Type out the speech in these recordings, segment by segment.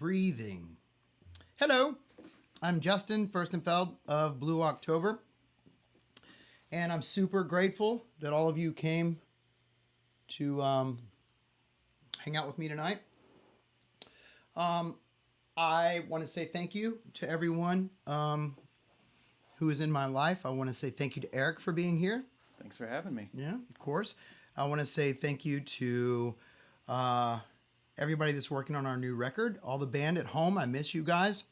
breathing. Hello, I'm Justin Furstenfeld of Blue October, and I'm super grateful that all of you came to hang out with me tonight. I want to say thank you to everyone who is in my life. I want to say thank you to Eric for being here. Thanks for having me. Yeah, of course. I want to say thank you to everybody that's working on our new record, all the band at home. I miss you guys.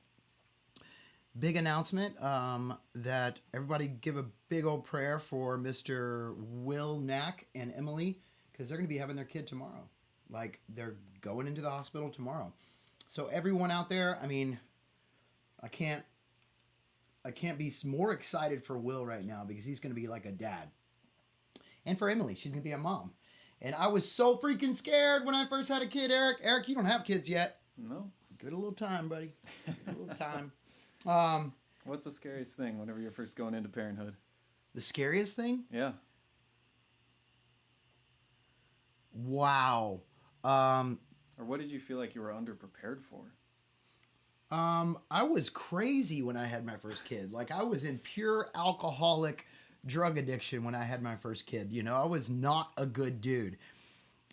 Big announcement that everybody give a big old prayer for Mr. Will Knack and Emily, because they're going to be having their kid tomorrow. Like, they're going into the hospital tomorrow. So everyone out there, I mean, I can't be more excited for Will right now because he's going to be like a dad. And for Emily, she's going to be a mom. And I was so freaking scared when I first had a kid, Eric. Eric, you don't have kids yet. No. Give it a little time, buddy. Give it a little time. What's the scariest thing whenever you're first going into parenthood? The scariest thing? Yeah. Wow. Or what did you feel like you were underprepared for? I was crazy when I had my first kid. Like, I was in pure alcoholic drug addiction when I had my first kid. You know, I was not a good dude.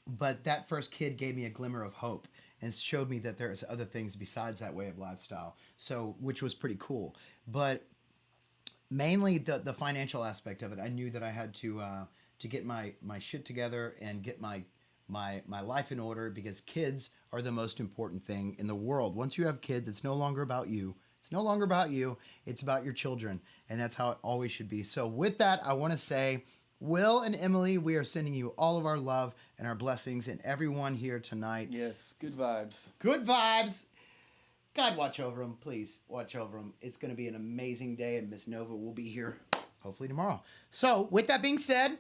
But that first kid gave me a glimmer of hope and showed me that there's other things besides that way of lifestyle. So, which was pretty cool. But mainly the financial aspect of it. I knew that I had to get my shit together and get my life in order, because kids are the most important thing in the world. Once you have kids, it's no longer about you. It's no longer about you. It's about your children. And that's how it always should be. So with that, I want to say, Will and Emily, we are sending you all of our love and our blessings, and everyone here tonight. Yes, good vibes. Good vibes. God, watch over them. Please watch over them. It's going to be an amazing day, and Miss Nova will be here hopefully tomorrow. So with that being said,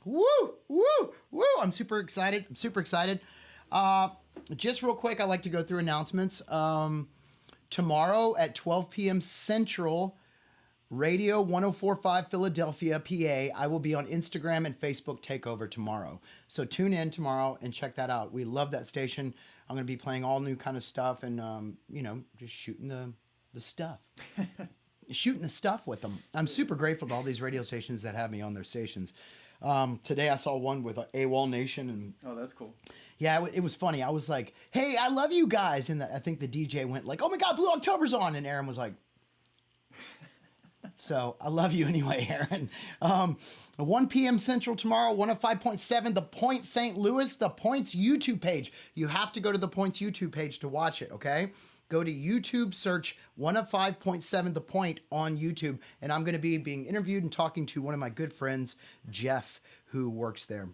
woo, woo, woo. I'm super excited. Just real quick, I like to go through announcements. Tomorrow at 12 p.m. Central, Radio 1045 Philadelphia, PA. I will be on Instagram and Facebook Takeover tomorrow. So tune in tomorrow and check that out. We love that station. I'm going to be playing all new kind of stuff and, just shooting the stuff. Shooting the stuff with them. I'm super grateful to all these radio stations that have me on their stations. Today I saw one with AWOL Nation. And oh, that's cool. Yeah, it was funny. I was like, hey, I love you guys. And I think the DJ went like, oh my God, Blue October's on. And Aaron was like, so I love you anyway, Aaron. 1 p.m. Central tomorrow, 105.7, The Point St. Louis, The Point's YouTube page. You have to go to The Point's YouTube page to watch it, okay? Go to YouTube, search 105.7 The Point on YouTube, and I'm going to be being interviewed and talking to one of my good friends, Jeff, who works there.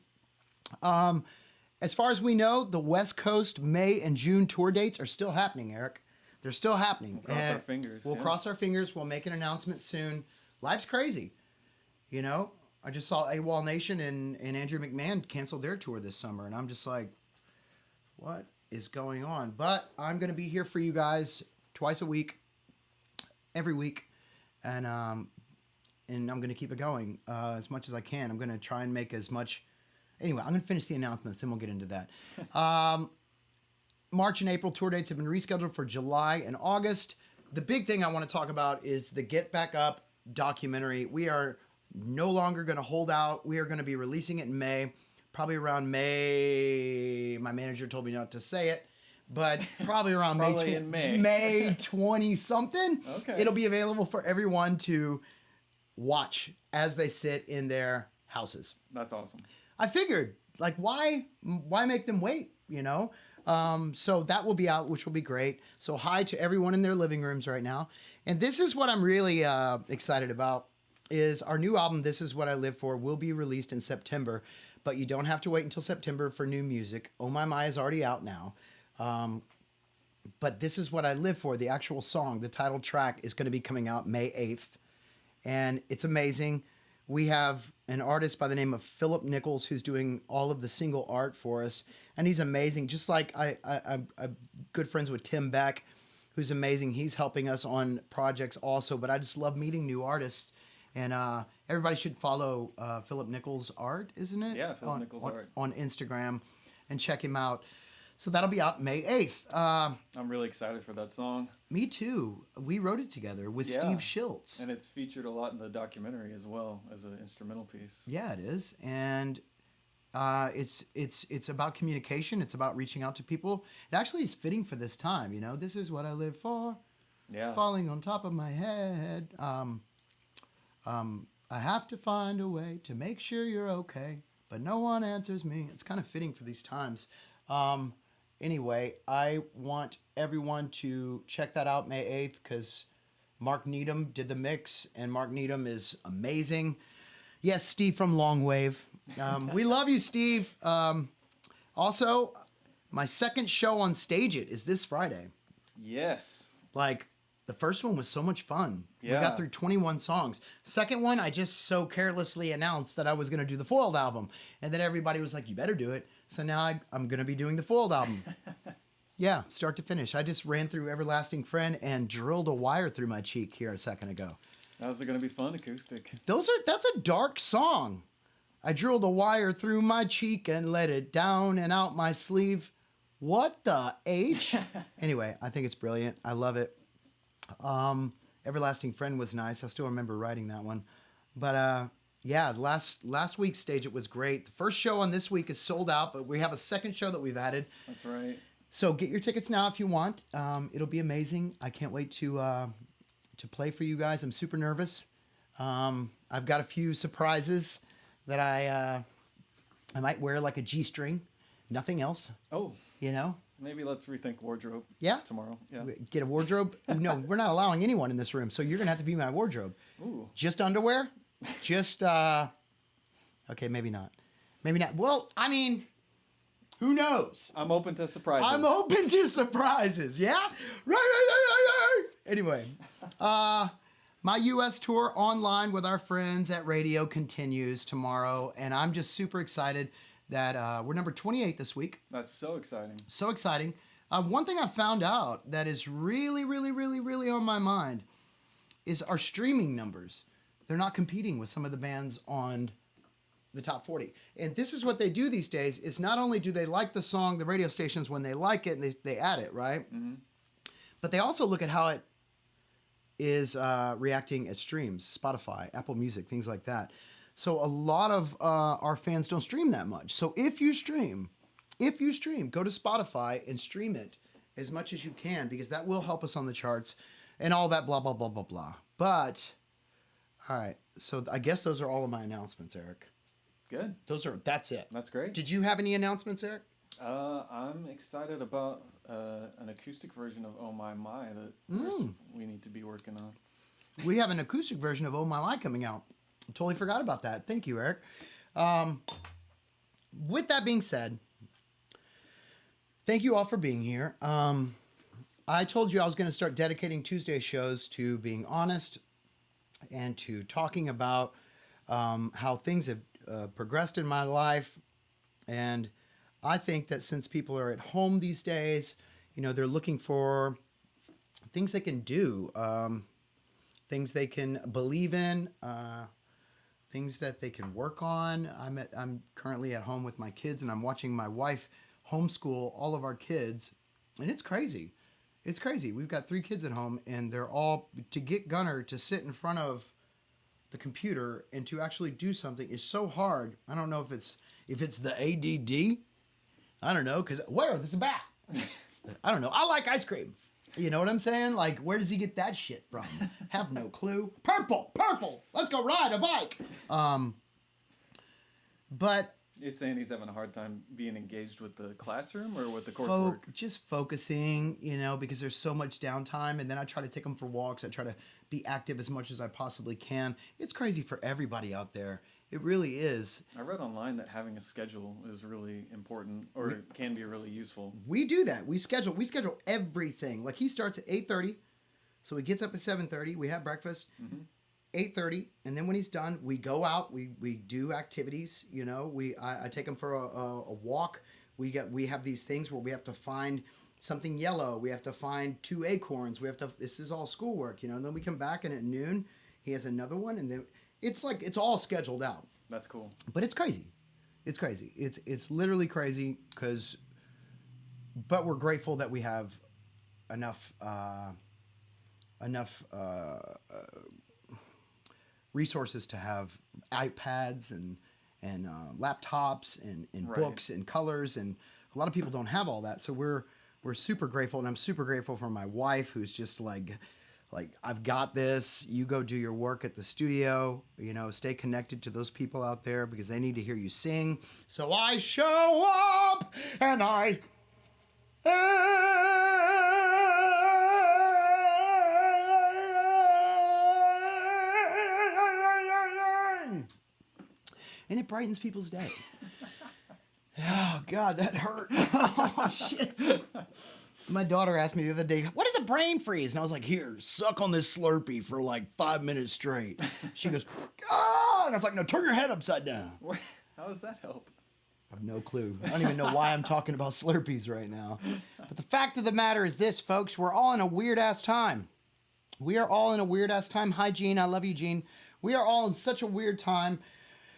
As far as we know, the West Coast May and June tour dates are still happening, Eric. They're still happening. We'll cross our fingers. We'll cross our fingers. We'll make an announcement soon. Life's crazy. You know, I just saw AWOL Nation and Andrew McMahon cancel their tour this summer, and I'm just like, what is going on? But I'm going to be here for you guys twice a week, every week, and I'm going to keep it going as much as I can. I'm going to try and make as much. Anyway, I'm going to finish the announcements, then we'll get into that. March and April tour dates have been rescheduled for July and August. The big thing I want to talk about is the Get Back Up documentary. We are no longer going to hold out. We are going to be releasing it in May, probably around May. My manager told me not to say it, but probably around May 20 something. Okay. It'll be available for everyone to watch as they sit in their houses. That's awesome. I figured, like, why make them wait, you know? So that will be out, which will be great. So hi to everyone in their living rooms right now. And this is what I'm really excited about, is our new album, This Is What I Live For, will be released in September. But you don't have to wait until September for new music. Oh My My is already out now. But This Is What I Live For, the actual song, the title track, is going to be coming out May 8th. And it's amazing. We have an artist by the name of Philip Nichols who's doing all of the single art for us. And he's amazing. Just like I'm good friends with Tim Beck, who's amazing. He's helping us on projects also. But I just love meeting new artists. And everybody should follow Philip Nichols' art, isn't it? Yeah, Philip Nichols' art. On Instagram and check him out. So that'll be out May 8th. I'm really excited for that song. Me too. We wrote it together with Yeah. Steve Schiltz. And it's featured a lot in the documentary as well as an instrumental piece. Yeah, it is. And it's about communication. It's about reaching out to people. It actually is fitting for this time. You know, this is what I live for. Yeah. Falling on top of my head. I have to find a way to make sure you're okay, but no one answers me. It's kind of fitting for these times. Anyway, I want everyone to check that out May 8th because Mark Needham did the mix, and Mark Needham is amazing. Yes, Steve from Long Wave. We love you, Steve. Also, my second show on Stage It is this Friday. Yes. Like, the first one was so much fun. We Yeah. got through 21 songs. Second one, I just so carelessly announced that I was going to do the Foiled album. And then everybody was like, you better do it. So now I'm going to be doing the Foiled album. Yeah, start to finish. I just ran through Everlasting Friend and drilled a wire through my cheek here a second ago. How's it going to be fun acoustic? That's a dark song. I drilled a wire through my cheek and let it down and out my sleeve. What the H? Anyway, I think it's brilliant. I love it. Everlasting Friend was nice. I still remember writing that one. But yeah, last week's Stage It was great. The first show on this week is sold out, but we have a second show that we've added. That's right. So get your tickets now if you want. It'll be amazing. I can't wait to play for you guys. I'm super nervous. I've got a few surprises that I might wear like a G-string. Nothing else, Oh, you know? maybe let's rethink wardrobe. Yeah? Tomorrow. Yeah. Get a wardrobe? No, we're not allowing anyone in this room, so you're going to have to be my wardrobe. Ooh. Just underwear? Just, okay, maybe not. Maybe not. Well, I mean, who knows? I'm open to surprises. I'm open to surprises, yeah? Right. Anyway, my U.S. tour online with our friends at radio continues tomorrow, and I'm just super excited that we're number 28 this week. That's so exciting. So exciting. One thing I found out that is really, really, really, really on my mind is our streaming numbers. They're not competing with some of the bands on the top 40. And this is what they do these days is not only do they like the song, the radio stations, when they like it, and they add it, right? Mm-hmm. But they also look at how it is reacting at streams, Spotify, Apple Music, things like that. So a lot of our fans don't stream that much. So if you stream, go to Spotify and stream it as much as you can because that will help us on the charts and all that blah, blah, blah, blah, blah. But, all right. So I guess those are all of my announcements, Eric. Good. That's it. That's great. Did you have any announcements, Eric? I'm excited about an acoustic version of Oh My My that we need to be working on. We have an acoustic version of Oh My My coming out. I totally forgot about that. Thank you, Eric. With that being said, thank you all for being here. I told you I was going to start dedicating Tuesday shows to being honest and to talking about how things have progressed in my life. And I think that since people are at home these days, you know, they're looking for things they can do, things they can believe in, things that they can work on. I'm currently at home with my kids, and I'm watching my wife homeschool all of our kids, and it's crazy. It's crazy. We've got 3 kids at home, and they're all, to get Gunnar to sit in front of the computer and to actually do something is so hard. I don't know if it's the ADD. I don't know, because where is this a bat? I don't know. I like ice cream. You know what I'm saying? Like, where does he get that shit from? Have no clue. Purple. Let's go ride a bike. But You're saying he's having a hard time being engaged with the classroom or with the coursework? just focusing, you know, because there's so much downtime. And then I try to take him for walks. I try to be active as much as I possibly can. It's crazy for everybody out there. It really is. I read online that having a schedule is really important, or it can be really useful. We do that. We schedule everything. Like he starts at 8:30, so he gets up at 7:30. We have breakfast, 8:30, and then when he's done, we go out. We do activities. You know, I take him for a walk. We have these things where we have to find something yellow. We have to find 2 acorns. This is all schoolwork, you know. And then we come back, and at noon he has another one, and then it's like it's all scheduled out. That's cool. But it's crazy. It's crazy. It's literally crazy because but we're grateful that we have enough enough resources to have iPads and laptops and Right. books and colors, and a lot of people don't have all that. So we're super grateful, and I'm super grateful for my wife, who's just like I've got this. You go do your work at the studio. You know, stay connected to those people out there because they need to hear you sing. So I show up and I. And it brightens people's day. Oh, God, that hurt. Oh, shit. My daughter asked me the other day, what is a brain freeze? And I was like, here, suck on this Slurpee for like 5 minutes straight. She goes, oh, and I was like, no, turn your head upside down. How does that help? I have no clue. I don't even know why I'm talking about Slurpees right now. But the fact of the matter is this, folks, we're all in a weird-ass time. We are all in a weird-ass time. Hi, Gene. I love you, Gene. We are all in such a weird time.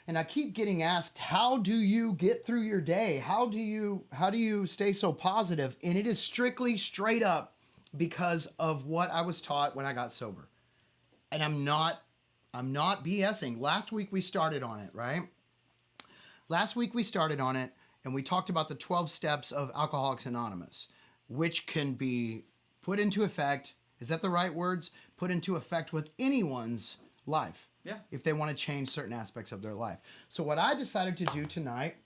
And I keep getting asked, how do you get through your day? How do you stay so positive? And it is strictly straight up because of what I was taught when I got sober. And I'm not BSing. Last week we started on it, right? Last week we started on it and we talked about the 12 steps of Alcoholics Anonymous, which can be put into effect. Is that the right words? Put into effect with anyone's life. Yeah. If they want to change certain aspects of their life. So what I decided to do tonight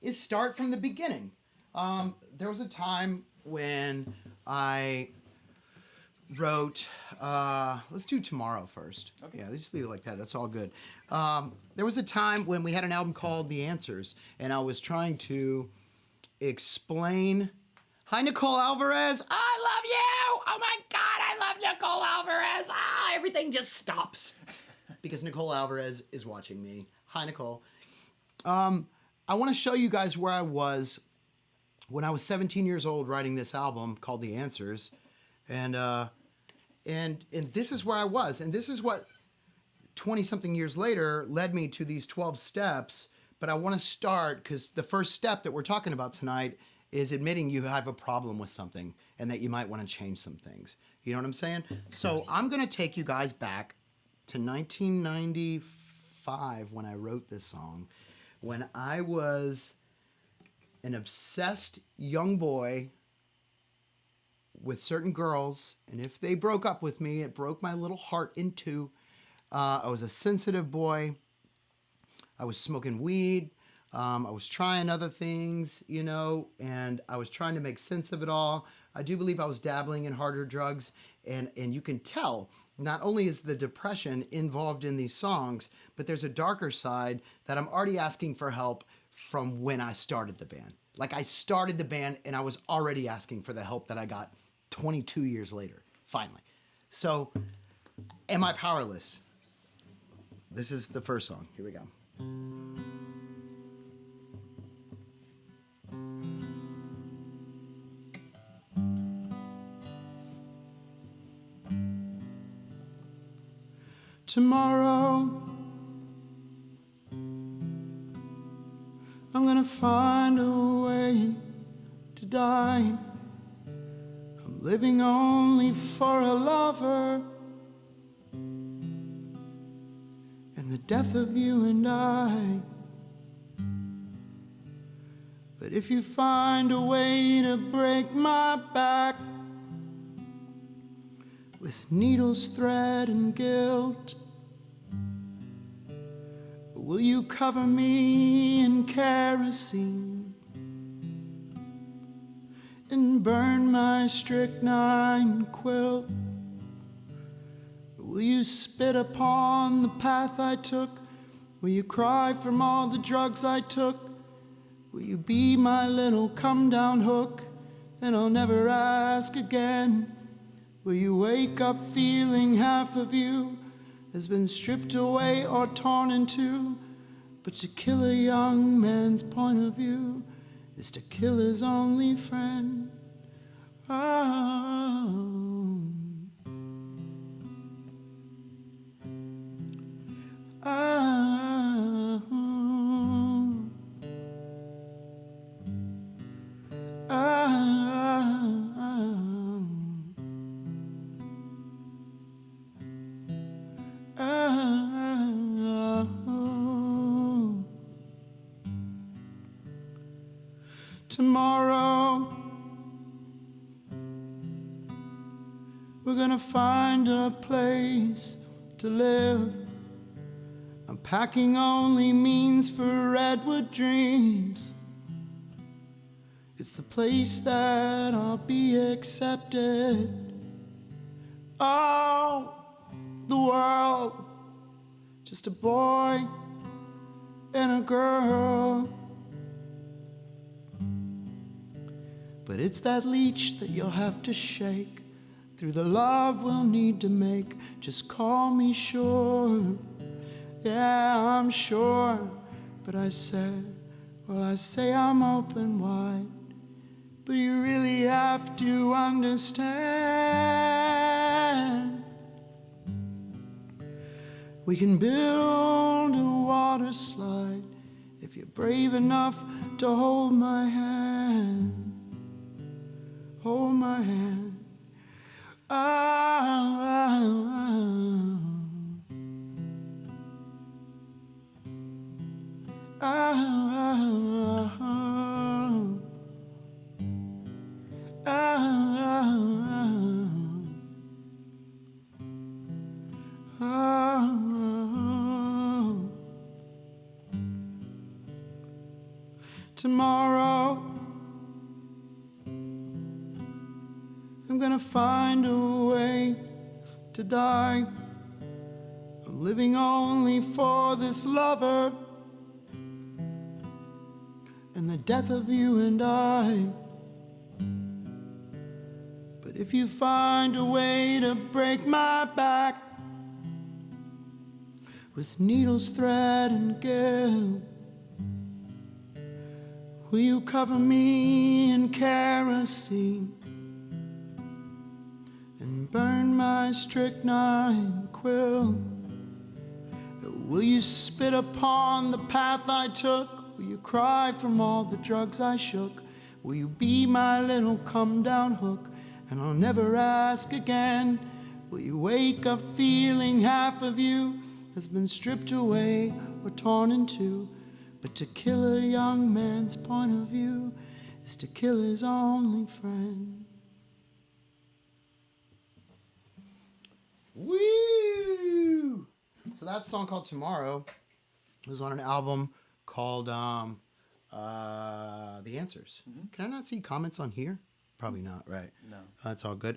is start from the beginning. There was a time when I wrote, let's do Tomorrow first. Okay. Yeah, let's just leave it like that. That's all good. There was a time when we had an album called The Answers, and I was trying to explain. Hi, Nicole Alvarez. I love you. Oh my God, I love Nicole Alvarez. Everything just stops because Nicole Alvarez is watching me. Hi, Nicole. I want to show you guys where I was when I was 17 years old writing this album called The Answers. And this is where I was. And this is what 20-something years later led me to these 12 steps. But I want to start because the first step that we're talking about tonight is admitting you have a problem with something and that you might want to change some things. You know what I'm saying? So I'm going to take you guys back to 1995 when I wrote this song, when I was an obsessed young boy with certain girls, and if they broke up with me, it broke my little heart in two. I was a sensitive boy. I was smoking weed. I was trying other things, you know, and I was trying to make sense of it all. I do believe I was dabbling in harder drugs, and you can tell not only is the depression involved in these songs, but there's a darker side that I'm already asking for help from when I started the band. Like I started the band and I was already asking for the help that I got 22 years later, finally. So, am I powerless? This is the first song. Here we go. Tomorrow, I'm gonna find a way to die. I'm living only for a lover and the death of you and I. But if you find a way to break my back with needles, thread, and guilt, will you cover me in kerosene and burn my strychnine quilt? Will you spit upon the path I took? Will you cry from all the drugs I took? Will you be my little come-down hook and I'll never ask again? Will you wake up feeling half of you has been stripped away or torn in two? But to kill a young man's point of view is to kill his only friend. Oh. Oh. Oh. Tomorrow, we're gonna find a place to live. Unpacking only means for redwood dreams. It's the place that I'll be accepted. Oh, the world, just a boy and a girl. But it's that leech that you'll have to shake through the love we'll need to make. Just call me sure. Yeah, I'm sure. But I say I'm open wide. But you really have to understand. We can build a water slide if you're brave enough to hold my hand. Hold my hand. Tomorrow, I'm gonna find a way to die. I'm living only for this lover and the death of you and I. But if you find a way to break my back with needles, thread, and gall, will you cover me in kerosene and burn my strychnine quill? Will you spit upon the path I took? Will you cry from all the drugs I shook? Will you be my little come-down hook and I'll never ask again? Will you wake up feeling half of you has been stripped away or torn in two? But to kill a young man's point of view is to kill his only friend. Woo! So that song called Tomorrow was on an album called The Answers. Mm-hmm. Can I not see comments on here? Probably not, right? No. That's all good.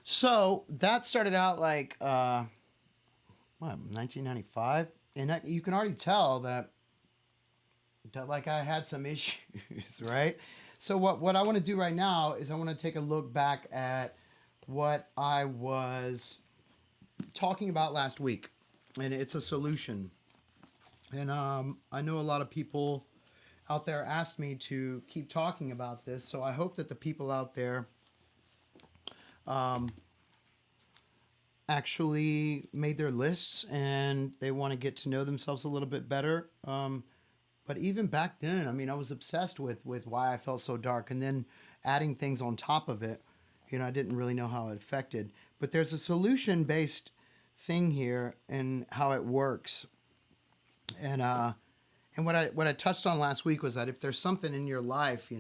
So that started out like, 1995? And you can already tell that like I had some issues, right? So what I want to do right now is I want to take a look back at what I was talking about last week, and it's a solution. And I know a lot of people out there asked me to keep talking about this, so I hope that the people out there actually made their lists and they want to get to know themselves a little bit better. But even back then, I mean, I was obsessed with why I felt so dark, and then adding things on top of it, I didn't really know how it affected. But there's a solution-based thing here and how it works. And what I touched on last week was that if there's something in your life,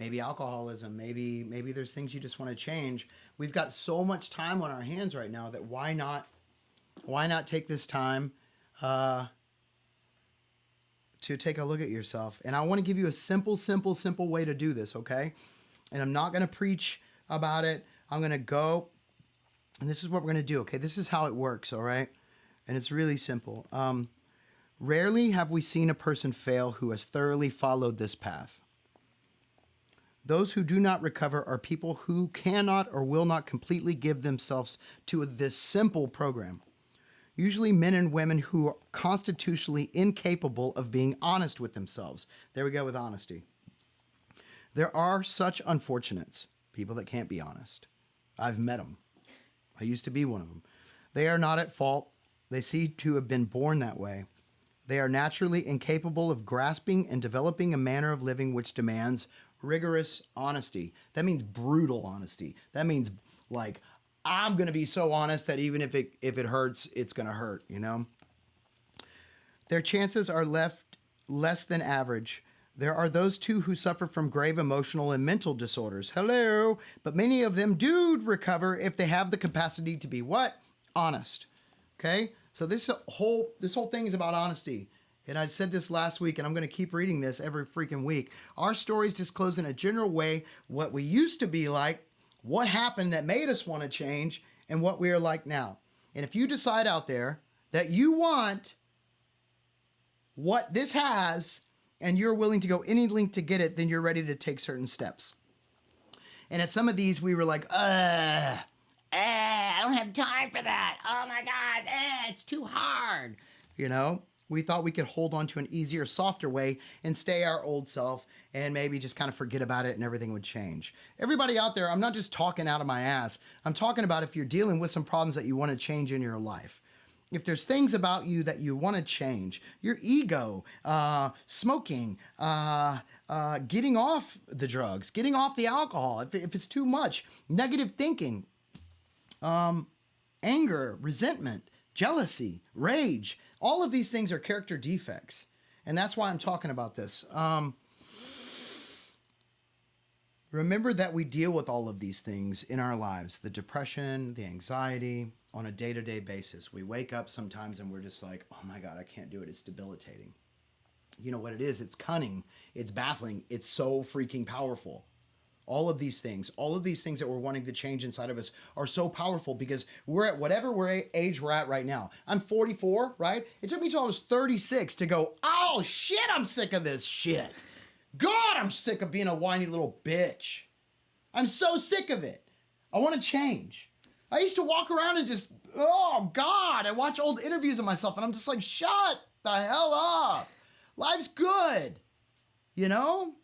maybe alcoholism, maybe there's things you just want to change. We've got so much time on our hands right now that why not take this time to take a look at yourself. And I want to give you a simple way to do this, okay? And I'm not going to preach about it. I'm going to go, and this is what we're going to do, okay? This is how it works, all right? And it's really simple. Rarely have we seen a person fail who has thoroughly followed this path. Those who do not recover are people who cannot or will not completely give themselves to this simple program. Usually men and women who are constitutionally incapable of being honest with themselves. There we go with honesty. There are such unfortunates, people that can't be honest. I've met them. I used to be one of them. They are not at fault. They seem to have been born that way. They are naturally incapable of grasping and developing a manner of living which demands rigorous honesty. That means brutal honesty. That means like, I'm going to be so honest that even if it hurts, it's going to hurt, Their chances are less than average There are those too who suffer from grave emotional and mental disorders. Hello. But many of them do recover if they have the capacity to be what? Honest. Okay? So this whole thing is about honesty. And I said this last week, and I'm going to keep reading this every freaking week. Our stories disclose in a general way what we used to be like, what happened that made us want to change, and what we are like now. And if you decide out there that you want what this has, and you're willing to go any length to get it, then you're ready to take certain steps. And at some of these, we were like, I don't have time for that. Oh my God, it's too hard. You know, we thought we could hold on to an easier, softer way and stay our old self and maybe just kind of forget about it and everything would change. Everybody out there, I'm not just talking out of my ass. I'm talking about if you're dealing with some problems that you want to change in your life. If there's things about you that you want to change, your ego, smoking, getting off the drugs, getting off the alcohol, if it's too much, negative thinking, anger, resentment, jealousy, rage, all of these things are character defects. And that's why I'm talking about this. Remember that we deal with all of these things in our lives, the depression, the anxiety, on a day-to-day basis. We wake up sometimes and we're just like, oh my God, I can't do it. It's debilitating. You know what it is? It's cunning. It's baffling. It's so freaking powerful. All of these things that we're wanting to change inside of us are so powerful because we're at whatever age we're at right now. I'm 44, right? It took me till I was 36 to go, oh shit, I'm sick of this shit. God, I'm sick of being a whiny little bitch. I'm so sick of it. I want to change. I used to walk around and just, oh God, I watch old interviews of myself and I'm just like, shut the hell up. Life's good. You know?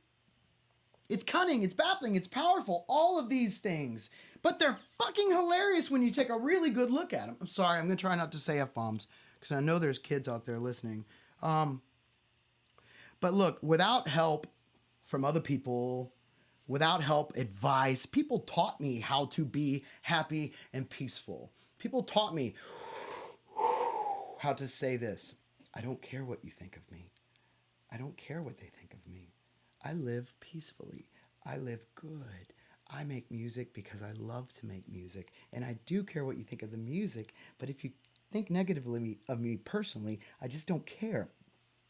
It's cunning, it's baffling, it's powerful, all of these things. But they're fucking hilarious when you take a really good look at them. I'm sorry, I'm going to try not to say F-bombs because I know there's kids out there listening. But look, without help from other people, without help, advice, people taught me how to be happy and peaceful. People taught me how to say this. I don't care what you think of me. I don't care what they think of me. I live peacefully. I live good. I make music because I love to make music. And I do care what you think of the music. But if you think negatively of me personally, I just don't care.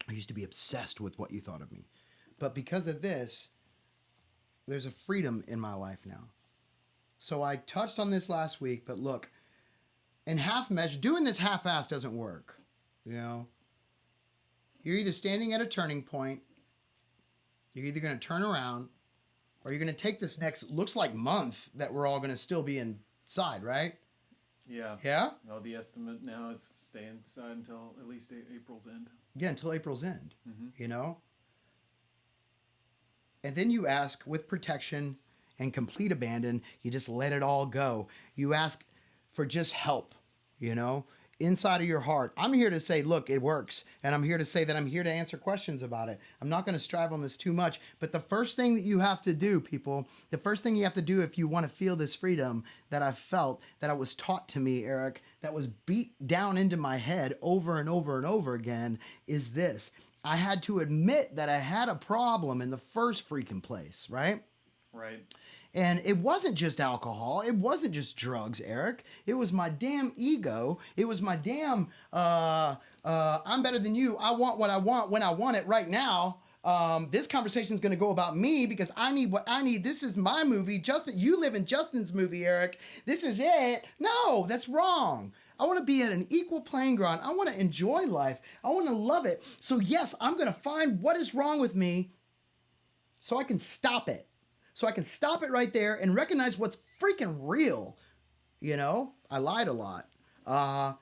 I used to be obsessed with what you thought of me. But because of this, there's a freedom in my life now. So I touched on this last week, but look, in half measure, doing this half-ass doesn't work. You know, you're either standing at a turning point, you're either going to turn around, or you're going to take this next, looks like month that we're all going to still be inside, right? Yeah. Yeah? Well, the estimate now is stay inside until at least April's end. Yeah, until April's end, you know? And then you ask with protection and complete abandon, you just let it all go. You ask for just help, you know, inside of your heart. I'm here to say, look, it works. And I'm here to say that I'm here to answer questions about it. I'm not going to strive on this too much. But the first thing that you have to do, people, the first thing you have to do if you want to feel this freedom that I felt, that I was taught to me, Eric, that was beat down into my head over and over and over again, is this. I had to admit that I had a problem in the first freaking place, right? Right. And it wasn't just alcohol. It wasn't just drugs, Eric. It was my damn ego. It was my damn, I'm better than you. I want what I want when I want it right now. This conversation is going to go about me because I need what I need. This is my movie. Justin, you live in Justin's movie, Eric. This is it. No, that's wrong. I want to be at an equal playing ground. I want to enjoy life. I want to love it. So yes, I'm going to find what is wrong with me so I can stop it. So I can stop it right there and recognize what's freaking real. You know, I lied a lot. I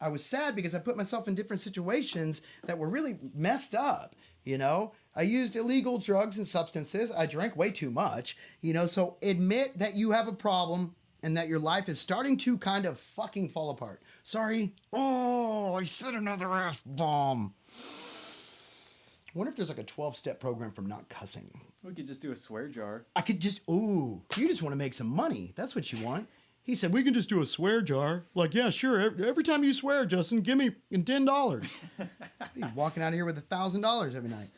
was sad because I put myself in different situations that were really messed up. You know, I used illegal drugs and substances. I drank way too much. You know, so admit that you have a problem and that your life is starting to kind of fucking fall apart. Sorry. Oh, I said another F-bomb. I wonder if there's like a 12-step program for not cussing. We could just do a swear jar. I could just, you just want to make some money. That's what you want. He said, we can just do a swear jar. Like, yeah, sure. Every time you swear, Justin, give me $10. He's walking out of here with $1,000 every night.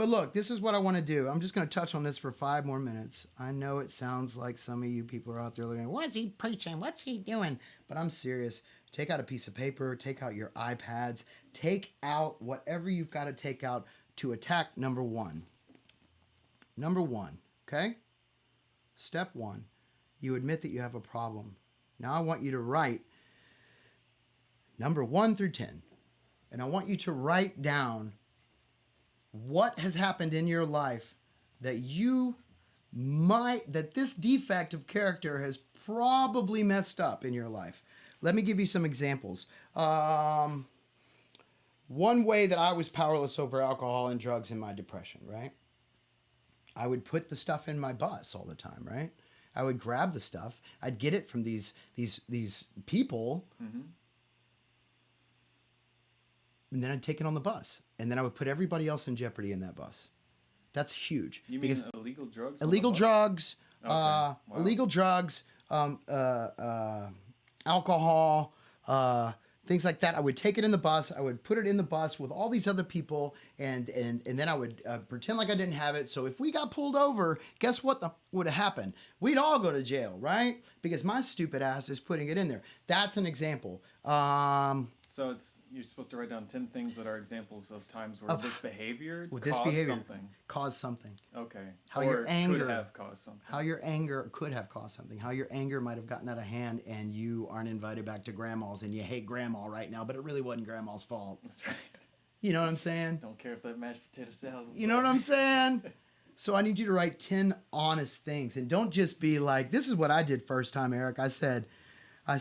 But look, this is what I want to do. I'm just going to touch on this for 5 more minutes. I know it sounds like some of you people are out there looking, what's he preaching? What's he doing? But I'm serious. Take out a piece of paper. Take out your iPads. Take out whatever you've got to take out to attack number 1. Number 1, okay? Step 1, you admit that you have a problem. Now I want you to write number 1 through 10. And I want you to write down what has happened in your life that that this defect of character has probably messed up in your life. Let me give you some examples. One way that I was powerless over alcohol and drugs in my depression, right? I would put the stuff in my bus all the time, right? I would grab the stuff. I'd get it from these people, and then I'd take it on the bus. And then I would put everybody else in jeopardy in that bus. That's huge. You mean illegal drugs? Illegal drugs, Okay. Wow. illegal drugs, alcohol, things like that. I would take it in the bus. I would put it in the bus with all these other people, and then I would pretend like I didn't have it. So if we got pulled over, guess what would have happened? We'd all go to jail, right? Because my stupid ass is putting it in there. That's an example. So you're supposed to write down 10 things that are examples of times where this behavior caused something. Okay. How or your anger could have caused something. How your anger could have caused something. How your anger might have gotten out of hand and you aren't invited back to grandma's and you hate grandma right now, but it really wasn't grandma's fault. That's right. You know what I'm saying? Don't care if that mashed potato salad was You know what I'm saying? So I need you to write 10 honest things, and don't just be like, this is what I did first time, Eric. I said, I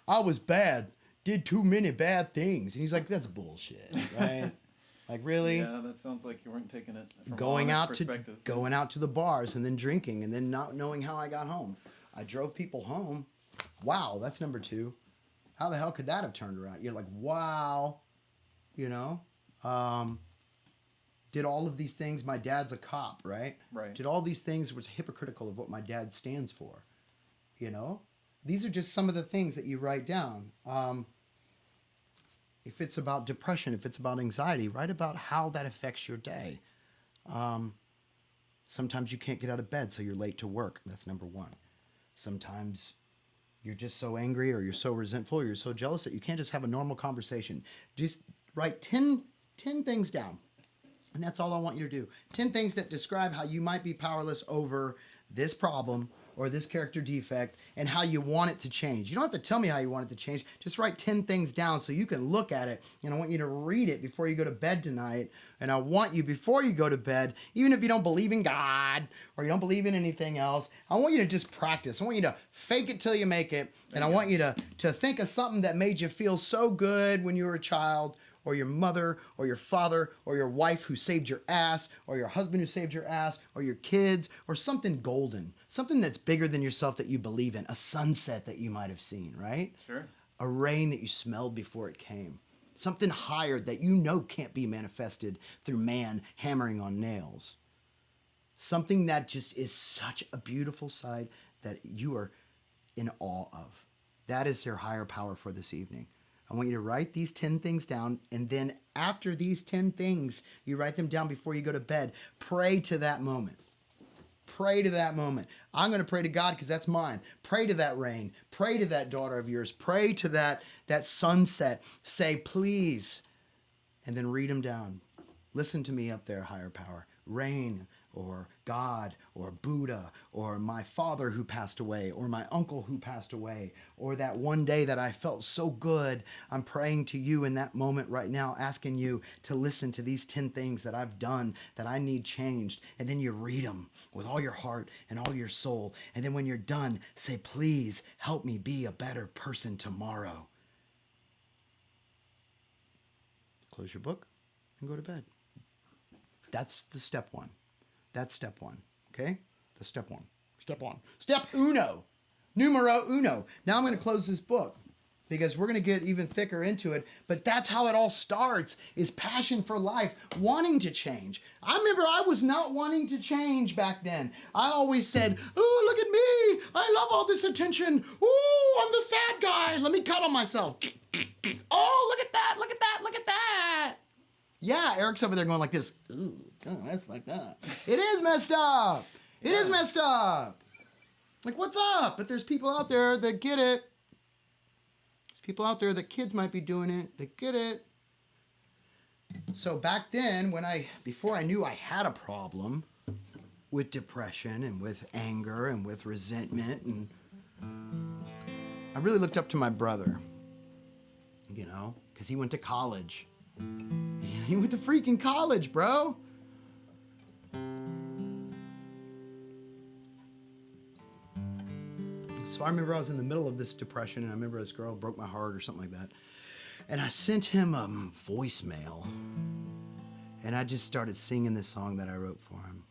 was bad. Did too many bad things. And he's like, that's bullshit, right? Like, really? Yeah, that sounds like you weren't taking it from going out to perspective. Going out to the bars and then drinking and then not knowing how I got home. I drove people home. Wow, that's number 2. How the hell could that have turned around? You're like, wow, you know? Did all of these things. My dad's a cop, right? Right. Did all these things was hypocritical of what my dad stands for, you know? These are just some of the things that you write down. If it's about depression, if it's about anxiety, write about how that affects your day. Sometimes you can't get out of bed, so you're late to work. That's number 1. Sometimes you're just so angry or you're so resentful or you're so jealous that you can't just have a normal conversation. Just write 10 things down. And that's all I want you to do. 10 things that describe how you might be powerless over this problem or this character defect and how you want it to change. You don't have to tell me how you want it to change. Just write 10 things down so you can look at it, and I want you to read it before you go to bed tonight. And I want you, before you go to bed, even if you don't believe in God or you don't believe in anything else, I want you to just practice. I want you to fake it till you make it. And I want you to think of something that made you feel so good when you were a child, or your mother, or your father, or your wife who saved your ass, or your husband who saved your ass, or your kids, or something golden, something that's bigger than yourself that you believe in, a sunset that you might have seen, right? Sure. A rain that you smelled before it came, something higher that you know can't be manifested through man hammering on nails, something that just is such a beautiful sight that you are in awe of. That is your higher power for this evening. I want you to write these 10 things down, and then after these 10 things, you write them down before you go to bed. Pray to that moment. Pray to that moment. I'm going to pray to God because that's mine. Pray to that rain. Pray to that daughter of yours. Pray to that sunset. Say, please, and then read them down. Listen to me up there, higher power. Rain, or God, or Buddha, or my father who passed away, or my uncle who passed away, or that one day that I felt so good. I'm praying to you in that moment right now, asking you to listen to these 10 things that I've done that I need changed. And then you read them with all your heart and all your soul. And then when you're done, say, please help me be a better person tomorrow. Close your book and go to bed. That's the step 1. That's step 1, okay? That's step 1. Step 1. Step uno. Numero uno. Now I'm going to close this book because we're going to get even thicker into it. But that's how it all starts, is passion for life, wanting to change. I remember I was not wanting to change back then. I always said, ooh, look at me. I love all this attention. Ooh, I'm the sad guy. Let me cut on myself. Oh, look at that. Look at that. Look at that. Yeah, Eric's over there going like this. Ooh, God, that's fucked up. It is messed up. It is messed up. Like, what's up? But there's people out there that get it. There's people out there that kids might be doing it. That get it. So back then, before I knew I had a problem with depression and with anger and with resentment, and I really looked up to my brother, you know, because he went to college. He went to freaking college, bro. So I remember I was in the middle of this depression, and I remember this girl broke my heart or something like that. And I sent him a voicemail, and I just started singing this song that I wrote for him.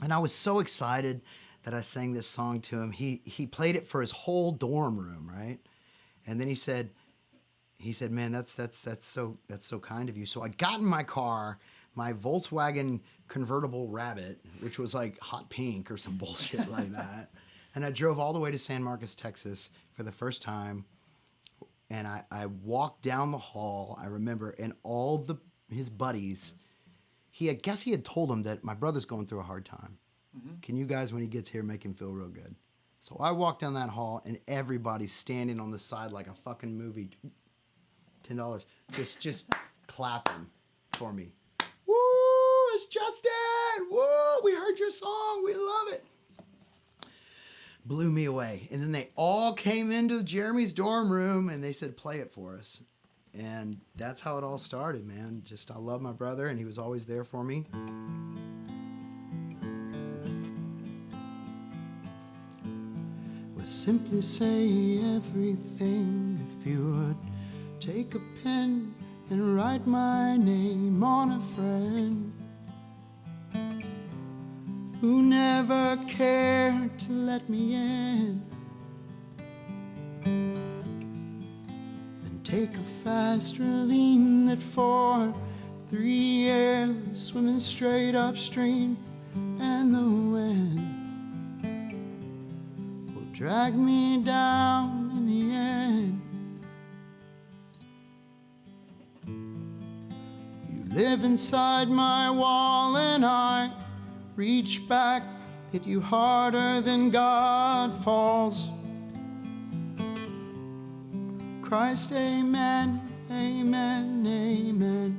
And I was so excited that I sang this song to him. He played it for his whole dorm room, right? And then he said, man, that's so kind of you. So I got in my car, my Volkswagen convertible Rabbit, which was like hot pink or some bullshit like that. And I drove all the way to San Marcos, Texas for the first time. And I walked down the hall, I remember, and all his buddies, I guess he had told them that my brother's going through a hard time. Mm-hmm. Can you guys, when he gets here, make him feel real good? So I walked down that hall, and everybody's standing on the side like a fucking movie. $10. Just clapping for me. Woo, it's Justin! Woo, we heard your song. We love it. Blew me away. And then they all came into Jeremy's dorm room, and they said, play it for us. And that's how it all started, man. Just, I love my brother, and he was always there for me. We'll simply say everything if you would take a pen and write my name on a friend who never cared to let me in. Then take a fast ravine that for 3 years swimming straight upstream, and the wind will drag me down in the end. You live inside my wall, and I reach back, hit you harder than God falls. Christ, amen, amen, amen.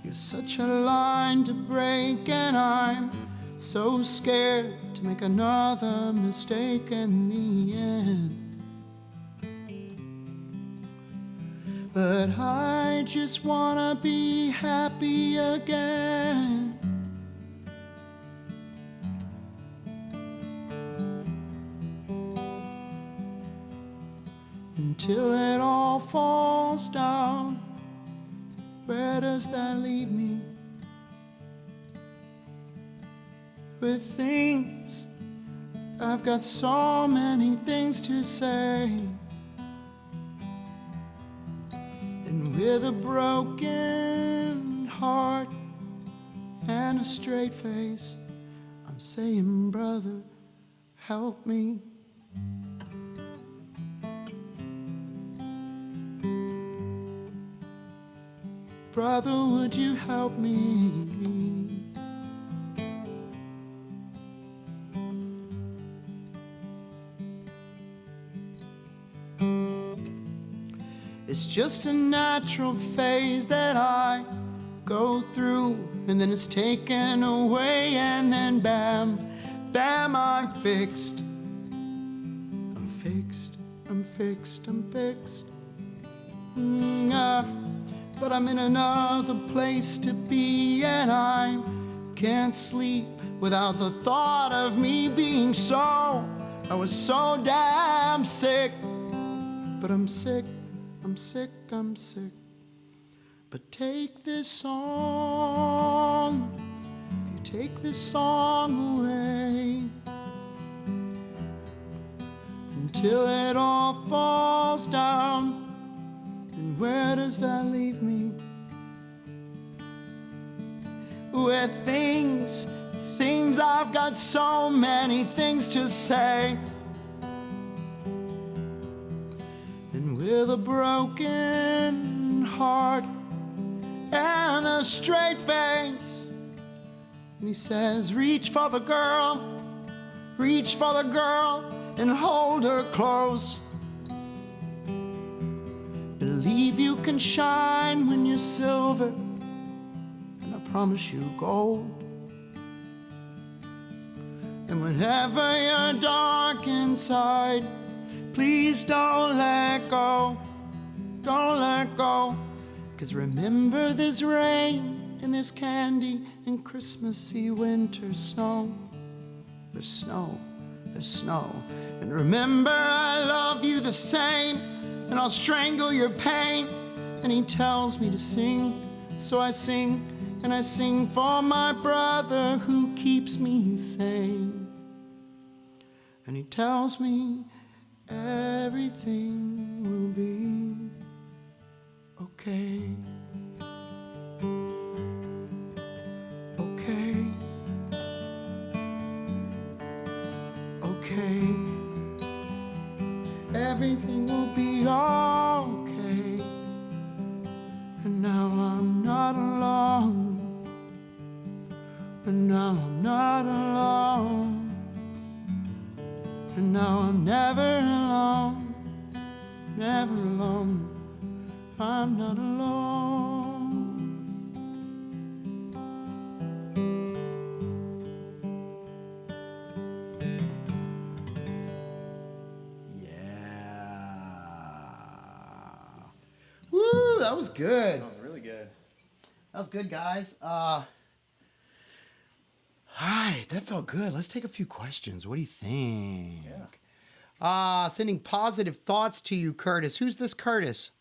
You're such a line to break, and I'm so scared to make another mistake in the end. But I just wanna be happy again. Until it all falls down, where does that leave me? With things, I've got so many things to say. And with a broken heart and a straight face, I'm saying, brother, help me. Brother, would you help me? It's just a natural phase that I go through, and then it's taken away, and then bam, bam, I'm fixed. I'm fixed, I'm fixed, I'm fixed. But I'm in another place to be, and I can't sleep without the thought of me being so. I was so damn sick, but I'm sick. I'm sick, I'm sick. But take this song, if you take this song away, until it all falls down, then where does that leave me? With things, I've got so many things to say. And with a broken heart and a straight face. And he says, reach for the girl and hold her close. Believe you can shine when you're silver, and I promise you gold. And whenever you're dark inside, please don't let go, don't let go. 'Cause remember there's rain and there's candy and Christmassy winter snow. There's snow, there's snow. And remember I love you the same, and I'll strangle your pain. And he tells me to sing, so I sing, and I sing for my brother who keeps me sane. And he tells me everything will be okay. Okay. Okay. Everything will be okay. And now I'm not alone. And now I'm not alone. And now I'm never alone. Never alone. I'm not alone. Woo, that was good. That was really good. That was good, guys. All right, that felt good. Let's take a few questions. What do you think? Yeah. Sending positive thoughts to you, Curtis. Who's this Curtis?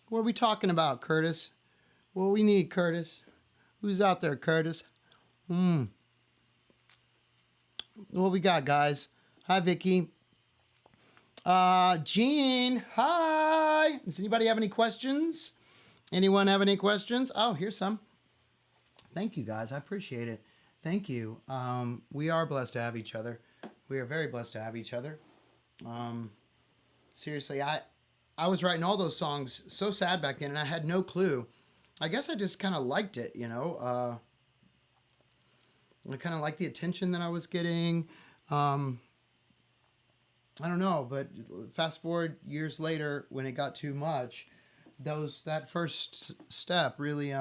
What are we talking about, Curtis? What we need, Curtis? Who's out there, Curtis? What we got, guys? Hi, Vicky. Gene, hi. Does anybody have any questions? Anyone have any questions? Oh, here's some. Thank you, guys. I appreciate it. Thank you. We are blessed to have each other. We are very blessed to have each other. Seriously, I was writing all those songs so sad back then, and I had no clue. I guess I just kind of liked it, you know. I kind of liked the attention that I was getting. I don't know, but fast forward years later, when it got too much, that first step really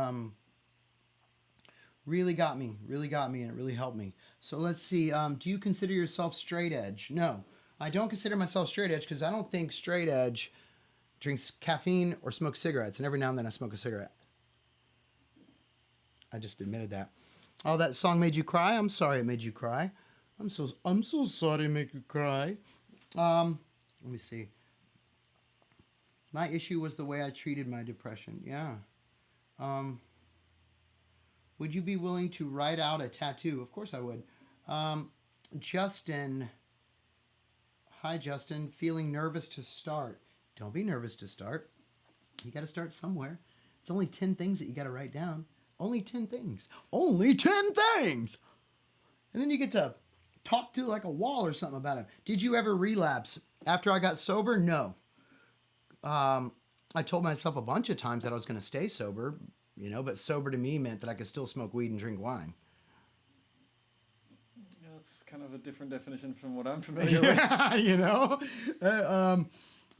got me, and it really helped me. So let's see. Do you consider yourself straight edge? No, I don't consider myself straight edge because I don't think straight edge drinks caffeine or smokes cigarettes, and every now and then I smoke a cigarette. I just admitted that. Oh, that song made you cry? I'm sorry it made you cry. I'm so sorry to make you cry. Let me see. My issue was the way I treated my depression. Yeah. Would you be willing to write out a tattoo? Of course I would. Justin. Hi, Justin. Feeling nervous to start. Don't be nervous to start. You got to start somewhere. It's only 10 things that you got to write down. Only 10 things. Only 10 things! And then you get to talk to like a wall or something about it. Did you ever relapse after I got sober? No. I told myself a bunch of times that I was going to stay sober, you know, but sober to me meant that I could still smoke weed and drink wine. Yeah, that's kind of a different definition from what I'm familiar with. Yeah, you know?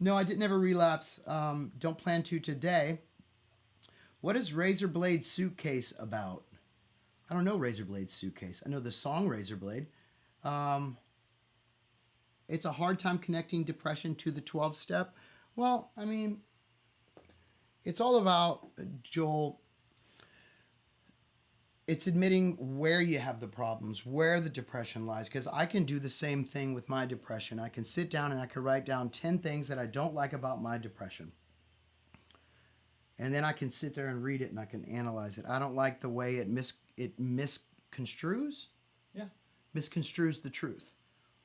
No, I didn't ever relapse. Don't plan to today. What is Razor Blade Suitcase about? I don't know Razor Blade Suitcase. I know the song Razor Blade. It's a hard time connecting depression to the 12-step. Well, I mean, it's all about, Joel, it's admitting where you have the problems, where the depression lies. Because I can do the same thing with my depression. I can sit down and I can write down 10 things that I don't like about my depression. And then I can sit there and read it and I can analyze it. I don't like the way it misconstrues. Yeah. Misconstrues the truth.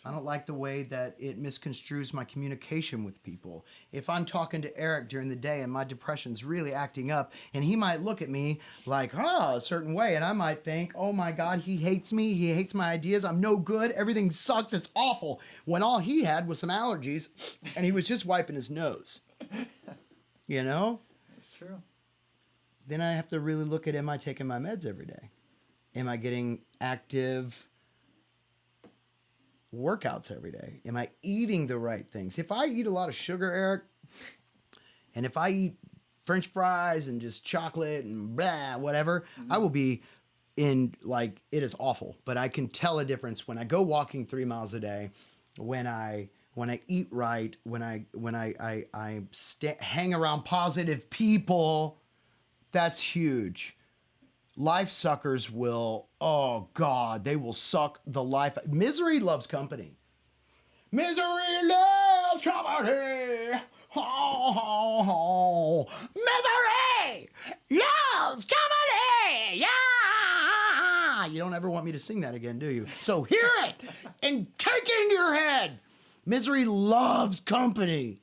I don't like the way that it misconstrues my communication with people. If I'm talking to Eric during the day and my depression's really acting up, and he might look at me like, a certain way, and I might think, oh my God, he hates me, he hates my ideas, I'm no good, everything sucks, it's awful, when all he had was some allergies, and he was just wiping his nose. you know? That's true. Then I have to really look at, am I taking my meds every day? Am I getting active workouts every day? Am I eating the right things? If I eat a lot of sugar, Eric, and if I eat French fries and just chocolate and blah, whatever, I will be in, like, it is awful. But I can tell a difference when I go walking 3 miles a day, when I eat right, when I hang around positive people. That's huge. Life suckers will, oh God, they will suck the life. Misery loves company. Misery loves company. Ho, ho, ho. Misery loves company. Yeah. You don't ever want me to sing that again, do you? So hear it and take it into your head. Misery loves company.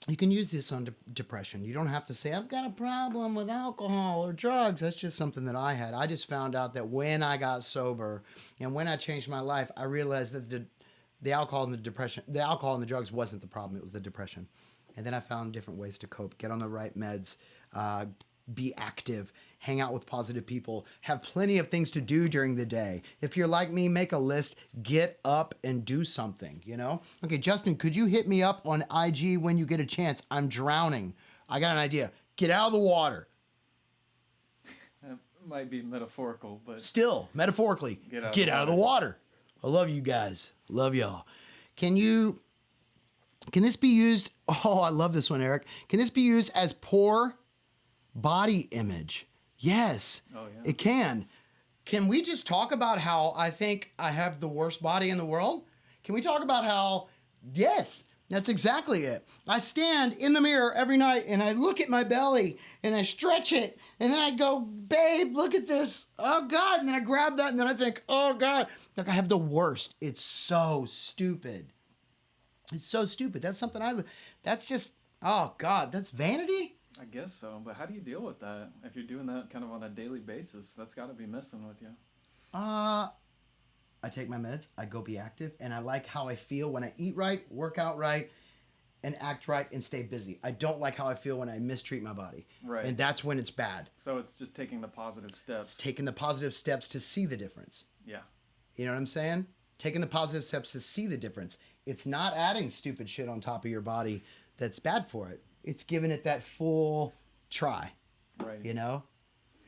You can use this on depression. You don't have to say, I've got a problem with alcohol or drugs. That's just something that I had. I just found out that when I got sober and when I changed my life, I realized that the alcohol and the alcohol and the drugs wasn't the problem. It was the depression. And then I found different ways to cope, get on the right meds, be active, hang out with positive people, have plenty of things to do during the day. If you're like me, make a list, get up and do something, you know? Okay, Justin, could you hit me up on IG when you get a chance? I'm drowning. I got an idea. Get out of the water. That might be metaphorical, but Still, metaphorically, get out of the water. I love you guys. Love y'all. Can this be used? Oh, I love this one, Eric. Can this be used as poor body image? Yes, Oh, yeah. it can. Can we just talk about how I think I have the worst body in the world? Can we talk about how, yes, that's exactly it. I stand in the mirror every night and I look at my belly and I stretch it and then I go, babe, look at this. Oh God. And then I grab that and then I think, oh God, like I have the worst. It's so stupid. It's so stupid. That's something that's just, oh God, that's vanity. I guess so. But how do you deal with that? If you're doing that kind of on a daily basis, that's got to be messing with you. I take my meds, I go be active, and I like how I feel when I eat right, work out right, and act right, and stay busy. I don't like how I feel when I mistreat my body. Right. And that's when it's bad. So it's just taking the positive steps. It's taking the positive steps to see the difference. Yeah. You know what I'm saying? Taking the positive steps to see the difference. It's not adding stupid shit on top of your body that's bad for it. It's giving it that full try. Right. You know?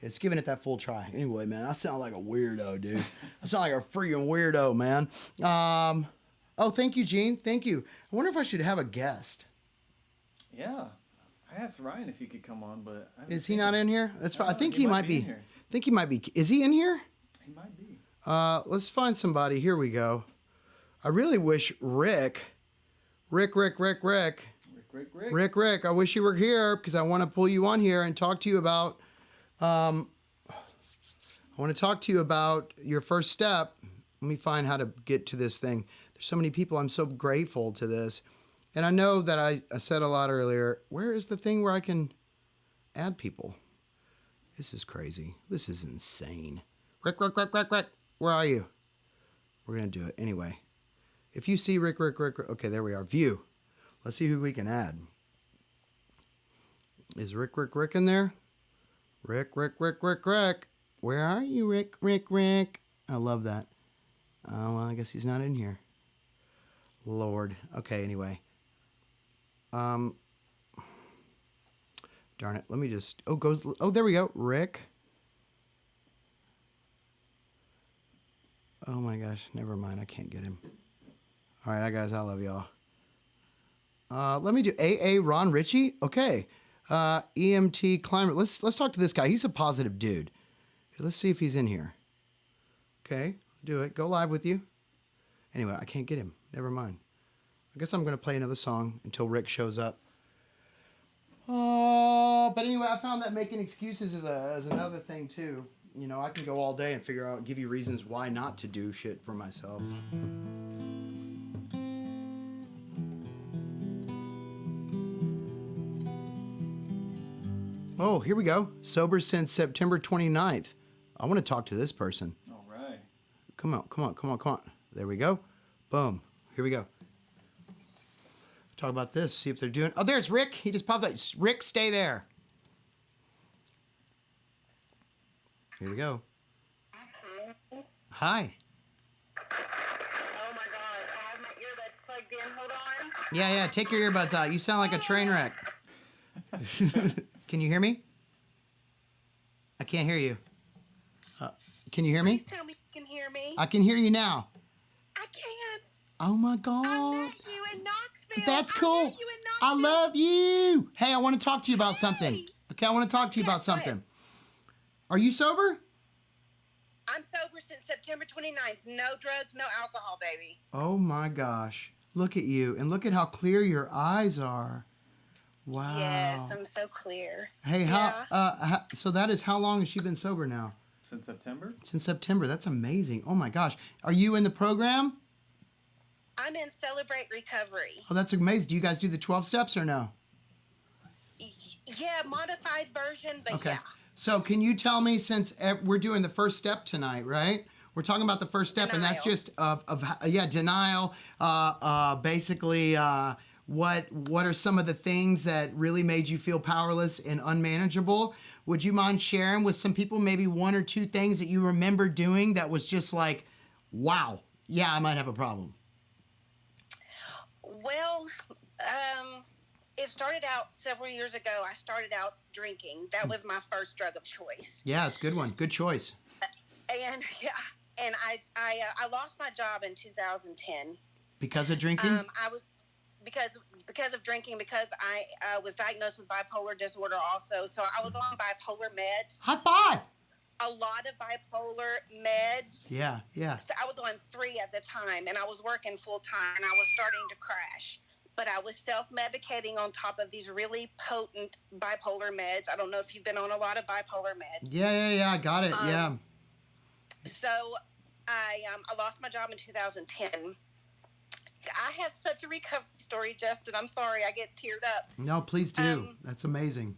It's giving it that full try. Anyway, man, I sound like a weirdo, dude. I sound like a freaking weirdo, man. Oh, thank you, Gene. Thank you. I wonder if I should have a guest. Yeah. I asked Ryan if he could come on, but I haven't Is he seen not him. in here? That's fine. I No, think he he might might be in be. here. I think he might be. Is he in here? He might be. Let's find somebody. Here we go. I really wish Rick. Rick. Rick, I wish you were here because I want to pull you on here and talk to you about. I want to talk to you about your first step. Let me find how to get to this thing. There's so many people. I'm so grateful to this. And I know that I said a lot earlier. Where is the thing where I can add people? This is crazy. This is insane. Rick. Where are you? We're going to do it anyway. If you see Rick. Okay, there we are. View. Let's see who we can add. Is Rick in there? Rick. Where are you, Rick? I love that. Oh, well, I guess he's not in here. Lord. Okay, anyway. Darn it. Let me just... Oh, there we go. Rick. Oh, my gosh. Never mind. I can't get him. All right, guys. I love y'all. Let me do AA Ron Ritchie. Okay. EMT Climate. Let's talk to this guy. He's a positive dude. Let's see if he's in here. Okay, do it. Go live with you. Anyway, I can't get him. Never mind. I guess I'm going to play another song until Rick shows up. Oh, but anyway, I found that making excuses is another thing too. You know, I can go all day and give you reasons why not to do shit for myself. Oh, here we go. Sober since September 29th. I want to talk to this person. All right. Come on. There we go. Boom. Here we go. talk about this. See if they're doing. Oh, there's Rick. He just popped up. Rick, stay there. Here we go. Hi. Oh my god, I have my earbuds plugged in. Hold on. Yeah. Take your earbuds out. You sound like a train wreck. Can you hear me? I can't hear you. Can you hear me? Please tell me you can hear me. I can hear you now. I can. Oh my I God. met you in Knoxville. That's I cool. met you in I Knoxville. love you. Hey, I want to talk to you about something. Hey. Okay, I want to talk to you Yeah, about go ahead. something. Are you sober? I'm sober since September 29th. No drugs, no alcohol, baby. Oh my gosh. Look at you. And look at how clear your eyes are. Wow. Yes, I'm so clear. Hey, Yeah. so that is how long has she been sober now? Since September? Since September. That's amazing. Oh my gosh. Are you in the program? I'm in Celebrate Recovery. Oh, that's amazing. Do you guys do the 12 steps or no? Yeah, modified version, but Okay. yeah. So can you tell me, since we're doing the first step tonight, right? We're talking about the first step, and that's Denial. just denial. Basically, what are some of the things that really made you feel powerless and unmanageable? Would you mind sharing with some people maybe one or two things that you remember doing that was just like, wow, yeah, I might have a problem? Well, it started out several years ago. I started out drinking. That was my first drug of choice. Yeah, it's a good one. Good choice. And yeah, and I lost my job in 2010. Because of drinking? I was because of drinking, because I was diagnosed with bipolar disorder also. So I was on bipolar meds, High five. a lot of bipolar meds. Yeah. So I was on 3 at the time, and I was working full time, and I was starting to crash. But I was self-medicating on top of these really potent bipolar meds. I don't know if you've been on a lot of bipolar meds. Yeah. I got it. Yeah. So I lost my job in 2010. I have such a recovery story, Justin. I'm sorry, I get teared up. No, please do. That's amazing.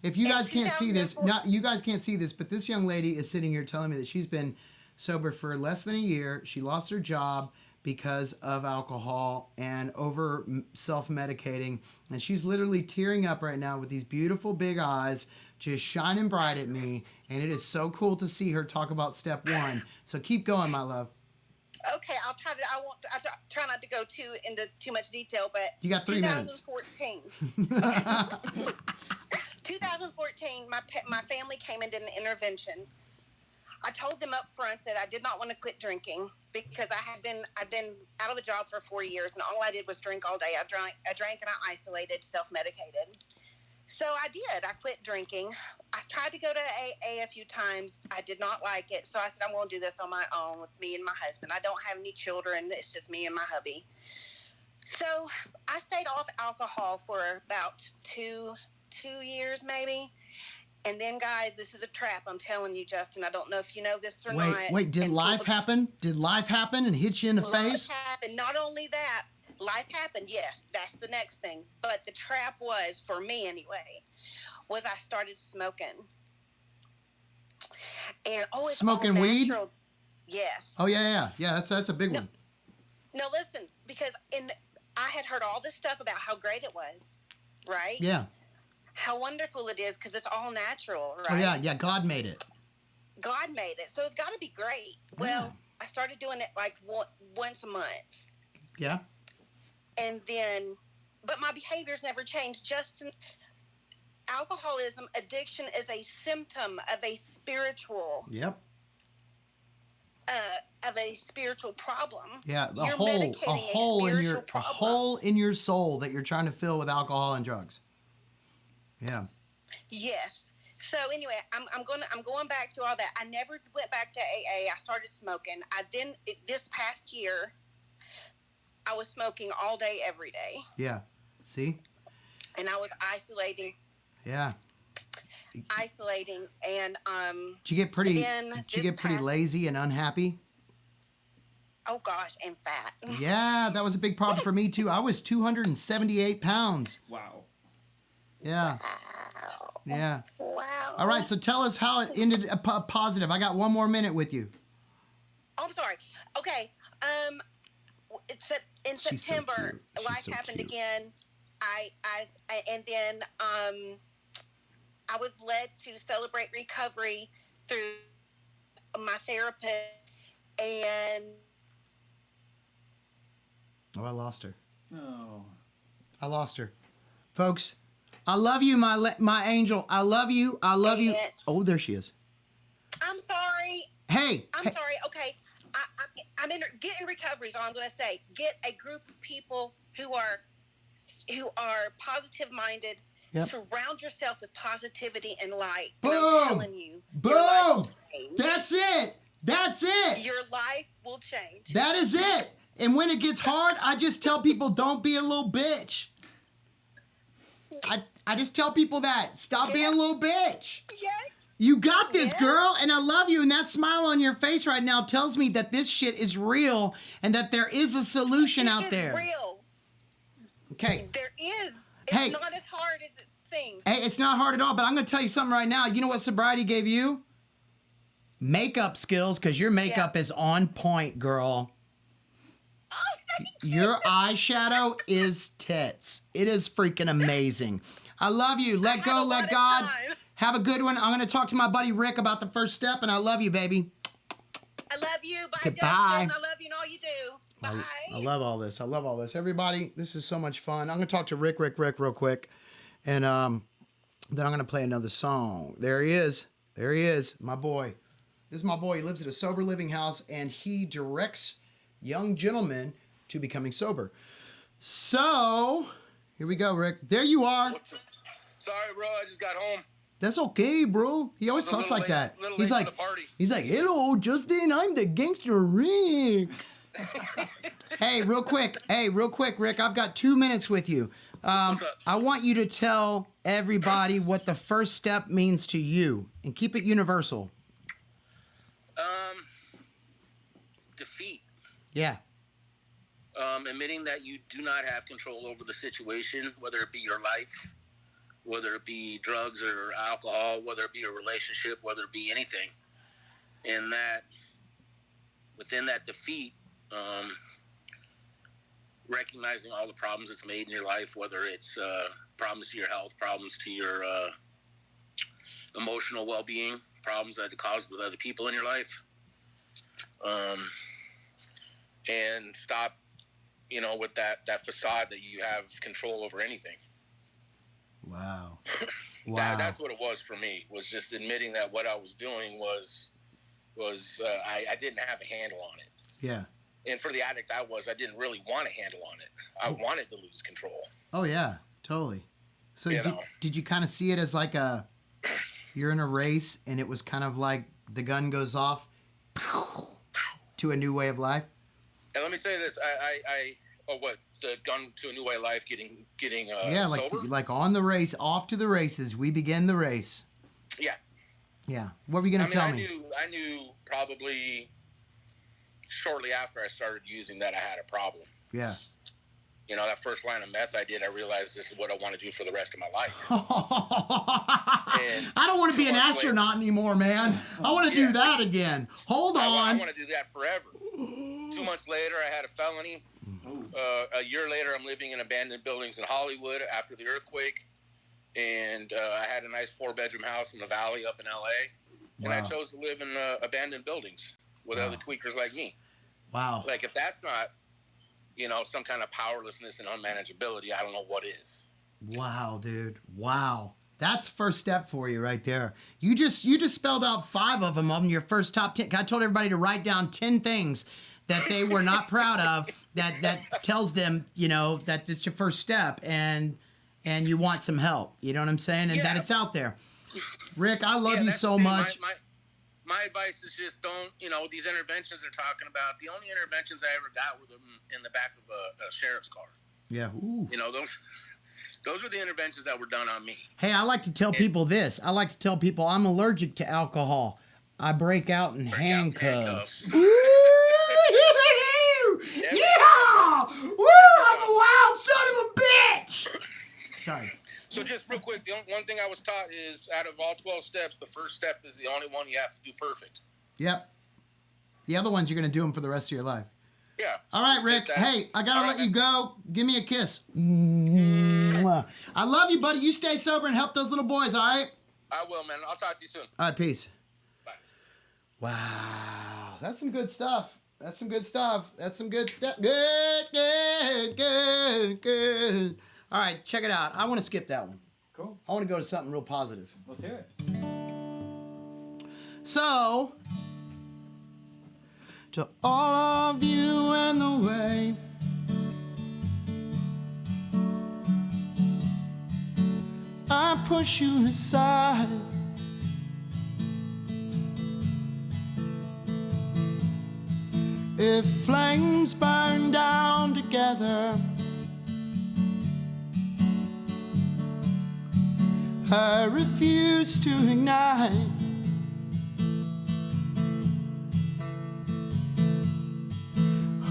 If you in guys can't see this, 2004 not you guys can't see this, but this young lady is sitting here telling me that she's been sober for less than a year. She lost her job because of alcohol and over self-medicating, and she's literally tearing up right now with these beautiful big eyes just shining bright at me, and it is so cool to see her talk about step 1. So keep going, my love. Okay, I'll try to. I try not to go into too much detail, but You got 3 minutes. 2014. 2014, my family came and did an intervention. I told them up front that I did not want to quit drinking because I'd been out of a job for 4 years, and all I did was drink all day. I drank and I isolated, self-medicated. So I did. I quit drinking. I tried to go to AA a few times. I did not like it. So I said, I'm going to do this on my own with me and my husband. I don't have any children. It's just me and my hubby. So I stayed off alcohol for about two years maybe. And then, guys, this is a trap. I'm telling you, Justin. I don't know if you know this or not. Wait, did And life people- happen? Did life happen and hit you in the Life face? happened. Not only that, life happened. Yes, that's the next thing. But the trap was, for me anyway, was I started smoking. And it's Smoking all weed? natural. Yes. Oh yeah. That's a big one. No, listen, because I had heard all this stuff about how great it was, right? Yeah. How wonderful it is because it's all natural, right? Oh yeah. God made it. God made it, so it's got to be great. Well, I started doing it like once a month. Yeah. And then, but my behaviors never changed. Justin, alcoholism, addiction is a symptom of a spiritual, Yep. problem. Yeah. A You're hole medicating a spiritual problem. in your soul that you're trying to fill with alcohol and drugs. Yeah. Yes. So anyway, I'm going back to all that. I never went back to AA. I started smoking. This past year, I was smoking all day, every day, Yeah. See? and I was isolating, Yeah. and Did you get pretty Then did you this get pretty past- lazy and unhappy? oh gosh, and fat. Yeah, that was a big problem for me too. I was 278 pounds. Wow. Yeah. Wow. Yeah. Wow. All right, so tell us how it ended positive. I got one more minute with you. Oh, I'm sorry. Okay. It's in She's so September, cute. She's life so happened cute. again. And then I was led to celebrate recovery through my therapist, and Oh, I lost her. No. I lost her. Folks, I love you, my angel. I love you. I love you. Dang it. Oh, there she is. I'm sorry. Hey. I'm sorry. Okay, I'm in get in recovery. Is all I'm going to say. Get a group of people who are positive minded. Yep. Surround yourself with positivity and light. Boom. And I'm telling you, your life Boom. will change. That's it. That's it. Your life will change. That is it. And when it gets hard, I just tell people, don't be a little bitch. I just tell people that. Stop being a little bitch. Yes. You got this, Yeah. girl, and I love you. And that smile on your face right now tells me that this shit is real and that there is a solution out there. It's real. Okay. There is. It's Hey. not as hard as it seems. Hey, it's not hard at all, but I'm going to tell you something right now. You know what sobriety gave you? Makeup skills, because your makeup is on point, girl. Oh, thank you. Your eyeshadow is tits. It is freaking amazing. I love you. Let had go, a lot let of God. time. Have a good one. I'm going to talk to my buddy Rick about the first step, and I love you, baby. I love you. Bye, Goodbye. Justin. I love you and all you do. Bye. I love all this. I love all this. Everybody, this is so much fun. I'm going to talk to Rick real quick, and then I'm going to play another song. There he is. There he is, my boy. This is my boy. He lives at a sober living house, and he directs young gentlemen to becoming sober. So, here we go, Rick. There you are. Sorry, bro. I just got home. That's okay, bro. He always Was a talks little like late- that. little He's late like, for the party. hello, Justin. I'm the gangster Rick. Hey, real quick, Rick. I've got 2 minutes with you. What's up? I want you to tell everybody what the first step means to you, and keep it universal. Defeat. Yeah. Admitting that you do not have control over the situation, whether it be your life, whether it be drugs or alcohol, whether it be a relationship, whether it be anything. And that within that defeat, recognizing all the problems it's made in your life, whether it's problems to your health, problems to your emotional well-being, problems that it caused with other people in your life, and stop, with that facade that you have control over anything. Wow. Wow. That's what it was for me, was just admitting that what I was doing was I didn't have a handle on it. Yeah. And for the addict I didn't really want a handle on it. I wanted to lose control. Oh yeah, totally. So You know. did you kind of see it as like you're in a race and it was kind of like the gun goes off to a new way of life? And let me tell you this, the gun to a new way of life, getting Yeah, sober? like on the race, off to the races. We begin the race. Yeah. Yeah. What were you gonna tell me? I knew probably shortly after I started using that I had a problem. Yeah. That first line of meth I did, I realized this is what I want to do for the rest of my life. I don't want to be an 2 months astronaut anymore, man. I want to do that again. Hold I on. want to do that forever. 2 months later, I had a felony. A year later, I'm living in abandoned buildings in Hollywood after the earthquake. And I had a nice 4-bedroom house in the valley up in L.A. And I Wow. chose to live in abandoned buildings with other tweakers like me. Wow. Like, if that's not, some kind of powerlessness and unmanageability, I don't know what is. Wow, dude. Wow. That's first step for you right there. You just spelled out 5 of them on your first top 10. I told everybody to write down 10 things that they were not proud of that tells them, that it's your first step and you want some help. You know what I'm saying? And that Yeah. it's out there. Rick, I love you that's so the thing. much. My advice is just don't, these interventions they're talking about, the only interventions I ever got were them in the back of a sheriff's car. Yeah. Ooh. Those were the interventions that were done on me. Hey, I like to tell people this. I like to tell people I'm allergic to alcohol. I break out in handcuffs. Woo! Yeah! Woo! I'm a wild son of a bitch! Sorry. So just real quick, the one thing I was taught is out of all 12 steps, the first step is the only one you have to do perfect. Yep. The other ones, you're going to do them for the rest of your life. Yeah. All right, I'll Rick. take that. Hey, I gotta All let right. you go. Give me a kiss. Mwah. I love you, buddy. You stay sober and help those little boys, all right? I will, man. I'll talk to you soon. All right, peace. Bye. Wow, that's some good stuff. That's some good stuff. That's some good stuff. Good, good, good, good. All right, check it out. I want to skip that one. Cool. I want to go to something real positive. Let's hear it. So, to all of you and the way I push you aside, if flames burn down together, I refuse to ignite.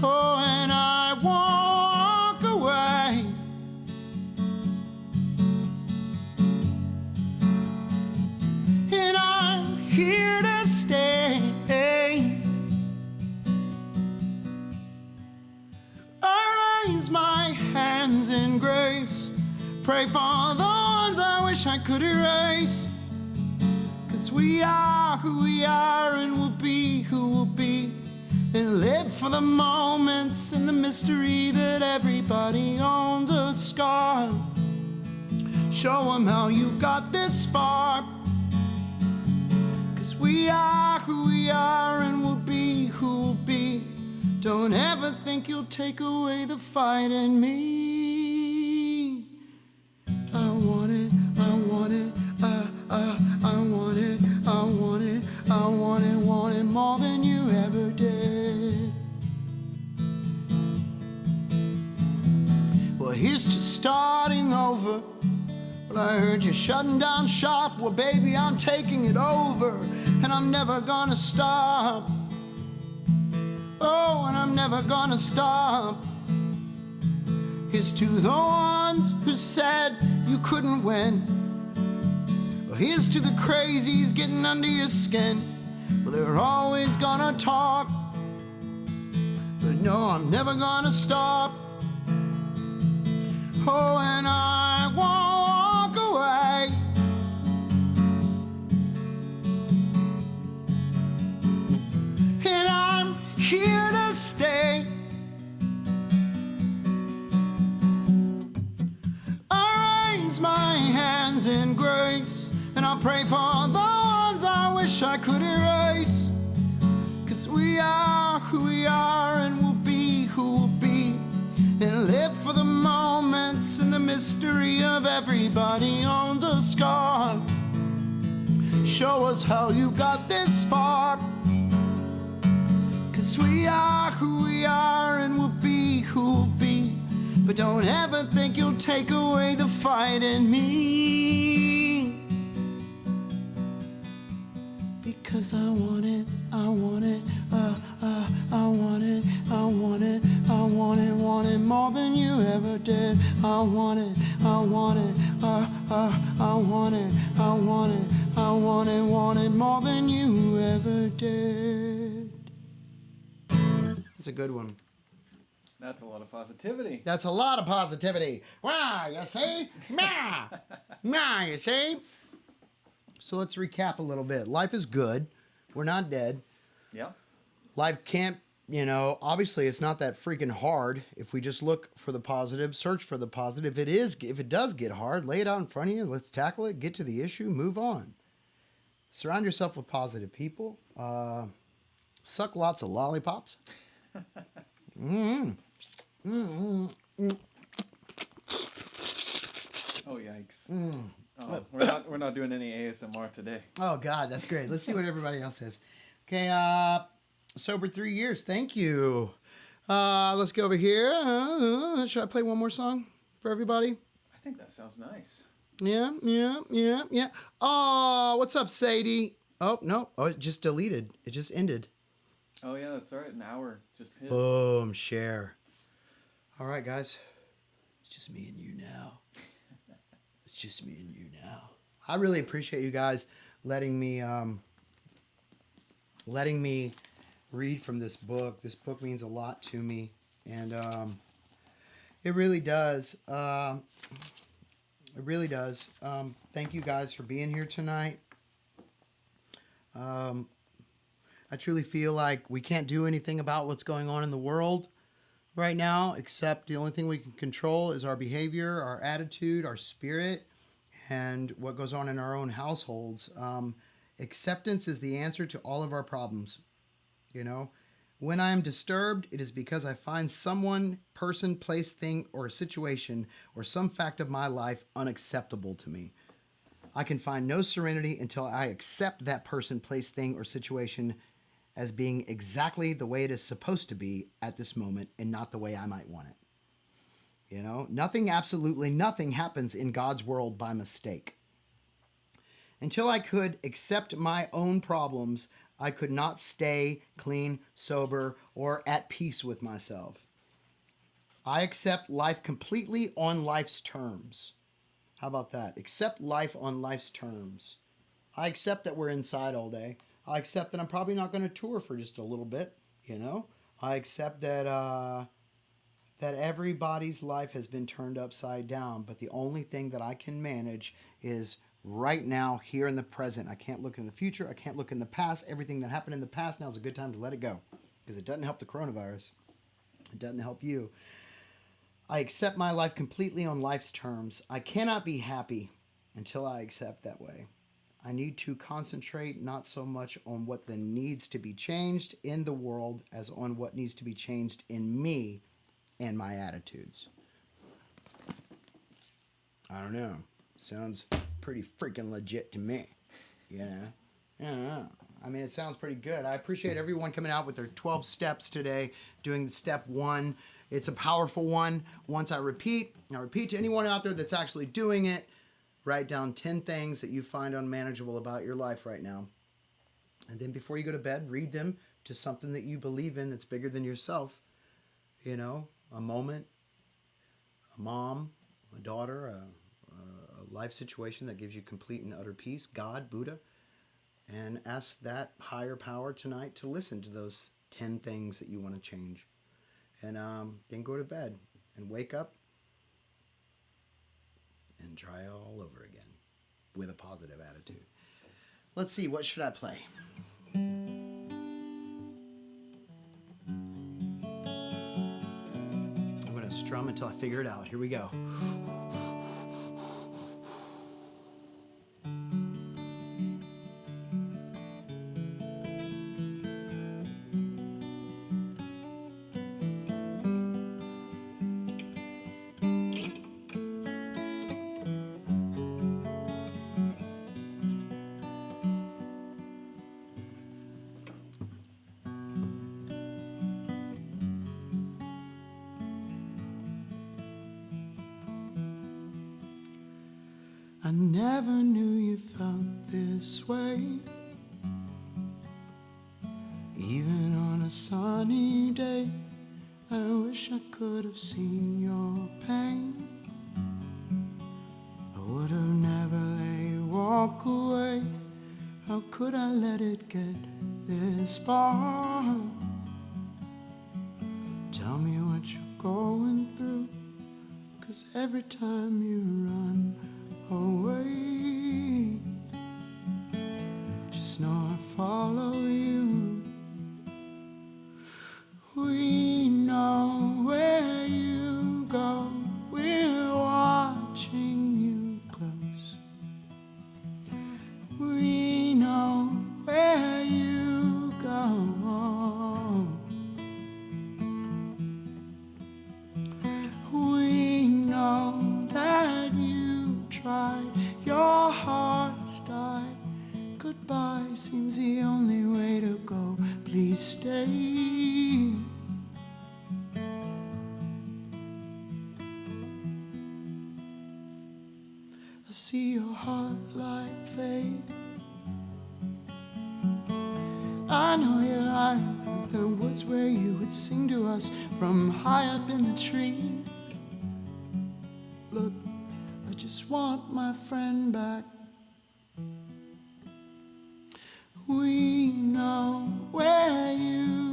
Oh, and I walk away. And I'm here to stay. I raise my hands in grace, pray for the ones I wish I could erase. 'Cause we are who we are and we'll be who we'll be, and live for the moments and the mystery that everybody owns a scar. Show them how you got this far. 'Cause we are who we are and we'll be who we'll be. Don't ever think you'll take away the fight in me. I want it, I want it, I want it, I want it, I want it more than you ever did. Well, here's to starting over. Well, I heard you shutting down shop. Well, baby, I'm taking it over, and I'm never gonna stop. Oh, and I'm never gonna stop. Here's to the ones who said you couldn't win. Well, here's to the crazies getting under your skin. Well, they're always gonna talk, but no, I'm never gonna stop. Oh, and I won't walk away. And I'm here to stay. I raise my hands in grace, and I'll pray for the ones I wish I could erase. 'Cause we are who we are and we'll be who we'll be, and live for the moments and the mystery of everybody owns a scar. Show us how you got this far. 'Cause we are who we are and we'll be who we'll be. But don't ever think you'll take away the fight in me. Because I want it, I want it, I want it, I want it, I want it more than you ever did. I want it, I want it, I want it, I want it, I want it more than you ever did. That's a good one. That's a lot of positivity. That's a lot of positivity. Wow, you see? Nah. Nah, you see? So let's recap a little bit. Life is good. We're not dead. Yeah. Life can't, obviously it's not that freaking hard if we just look for the positive, search for the positive. If it does get hard, lay it out in front of you. Let's tackle it, get to the issue, move on. Surround yourself with positive people. Suck lots of lollipops. Oh yikes. Oh, we're not doing any ASMR today. Oh God, that's great. Let's see what everybody else says. Okay, sober 3 years. Thank you. Let's go over here. Should I play one more song for everybody? I think that sounds nice. Yeah. Oh, what's up, Sadie? Oh no. Oh, it just deleted. It just ended. Oh yeah, that's all right. An hour just hit. Boom. Share. All right, guys. It's just me and you now. It's just me and you now. I really appreciate you guys letting me read from this book. This book means a lot to me, and it really does. It really does. Thank you guys for being here tonight. I truly feel like we can't do anything about what's going on in the world right now, except the only thing we can control is our behavior, our attitude, our spirit, and what goes on in our own households. Acceptance is the answer to all of our problems. You know, when I am disturbed, it is because I find someone, person, place, thing, or situation, or some fact of my life unacceptable to me. I can find no serenity until I accept that person, place, thing, or situation as being exactly the way it is supposed to be at this moment and not the way I might want it. You know, nothing, absolutely nothing happens in God's world by mistake. Until I could accept my own problems, I could not stay clean, sober, or at peace with myself. I accept life completely on life's terms. How about that? Accept life on life's terms. I accept that we're inside all day. I accept that I'm probably not going to tour for just a little bit, you know? I accept that that everybody's life has been turned upside down, but the only thing that I can manage is right now, here in the present. I can't look in the future. I can't look in the past. Everything that happened in the past, now is a good time to let it go, because it doesn't help the coronavirus. It doesn't help you. I accept my life completely on life's terms. I cannot be happy until I accept that way. I need to concentrate not so much on what needs to be changed in the world as on what needs to be changed in me and my attitudes. I don't know. Sounds pretty freaking legit to me. You know? I don't know. I mean, it sounds pretty good. I appreciate everyone coming out with their 12 steps today, doing step 1. It's a powerful one. Once I repeat to anyone out there that's actually doing it, write down 10 things that you find unmanageable about your life right now. And then before you go to bed, read them to something that you believe in that's bigger than yourself. You know, a moment, a mom, a daughter, a life situation that gives you complete and utter peace, God, Buddha, and ask that higher power tonight to listen to those 10 things that you want to change. And then go to bed and wake up and try all over again with a positive attitude. Let's see, what should I play? I'm going to strum until I figure it out. Here we go. I never knew you felt this way. Even on a sunny day, I wish I could have seen your pain. I would have never let you walk away. How could I let it get this far? Tell me what you're going through, 'cause every time you run away, just know I follow you. We know where you go, we're watching you close. We know where you go. We know that you tried, your heart's died. Goodbye seems the only way to go. Please stay. I see your heart light fade. I know you're hiding with the woods where you would sing to us from high up in the trees. Look, I just want my friend back. We know where you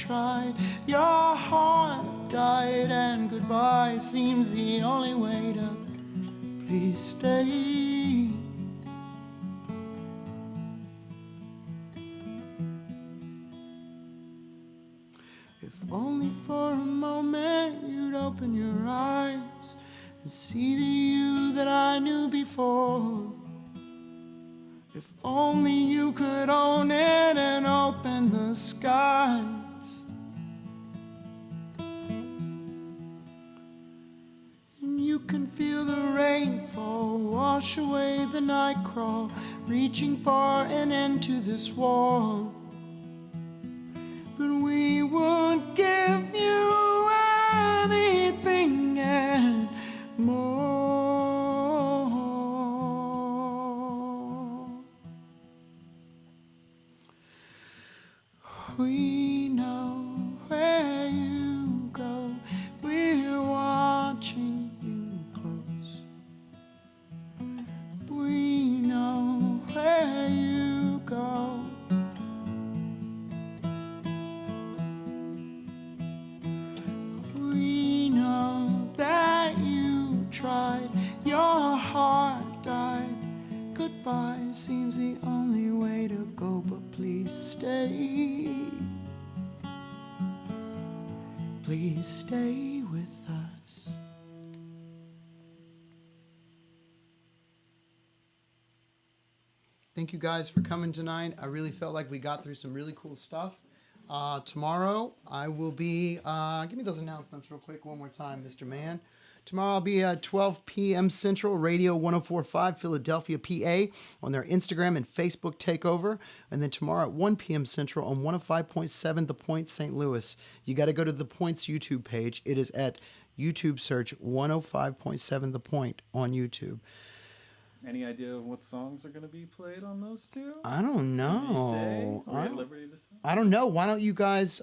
tried, your heart died, and goodbye seems the only way to please stay. If only for a moment you'd open your eyes and see the you that I knew before. If only you could own it and open the skies. And you can feel the rainfall wash away the night crawl, reaching for an end to this war. But we would give you anything and more. We know where you go, we're watching you close. We know where you go. We know that you tried, your heart died. Goodbye seems the only way to go, but please stay. Please stay with us. Thank you guys for coming tonight. I really felt like we got through some really cool stuff. Tomorrow I will be, give me those announcements real quick one more time, Mr. Man. Tomorrow I'll be at 12 p.m. Central, Radio 104.5 Philadelphia, PA, on their Instagram and Facebook takeover. And then tomorrow at 1 p.m. Central on 105.7 The Point, St. Louis. You got to go to The Point's YouTube page. It is at YouTube, search 105.7 The Point on YouTube. Any idea of what songs are going to be played on those two? I don't know. Are we at liberty to say? I don't know. Why don't you guys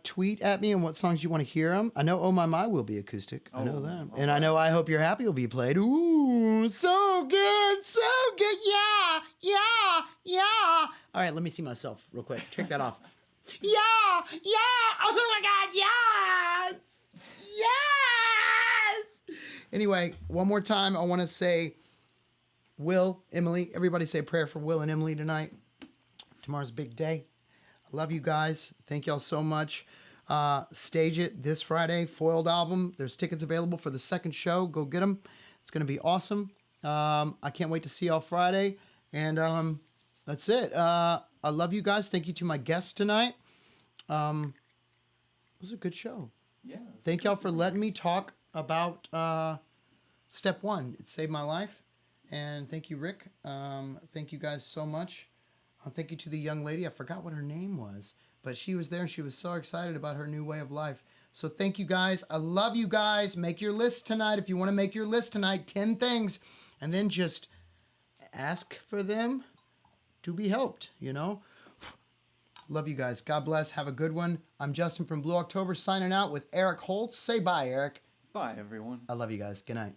tweet at me and what songs you want to hear them? I know Oh My My will be acoustic. I know Oh, that. all And I know I Hope You're Happy will be played. Ooh, so good. So good. Yeah, yeah, yeah. All right, let me see myself real quick. Take that off. Yeah, yeah. Oh my God, yes. Yes. Anyway, one more time, I want to say, Will, Emily, everybody say a prayer for Will and Emily tonight. Tomorrow's a big day. I love you guys. Thank y'all so much. Stage It this Friday, Foiled album. There's tickets available for the second show. Go get them. It's going to be awesome. I can't wait to see y'all Friday. And that's it. I love you guys. Thank you to my guests tonight. It was a good show. Yeah. Thank y'all for letting me talk about step one. It saved my life. And thank you, Rick. Thank you guys so much. Thank you to the young lady. I forgot what her name was, but she was there. She was so excited about her new way of life. So thank you guys. I love you guys. Make your list tonight. If you want to make your list tonight, 10 things, and then just ask for them to be helped, you know? Love you guys. God bless. Have a good one. I'm Justin from Blue October signing out with Eric Holtz. Say bye, Eric. Bye, everyone. I love you guys. Good night.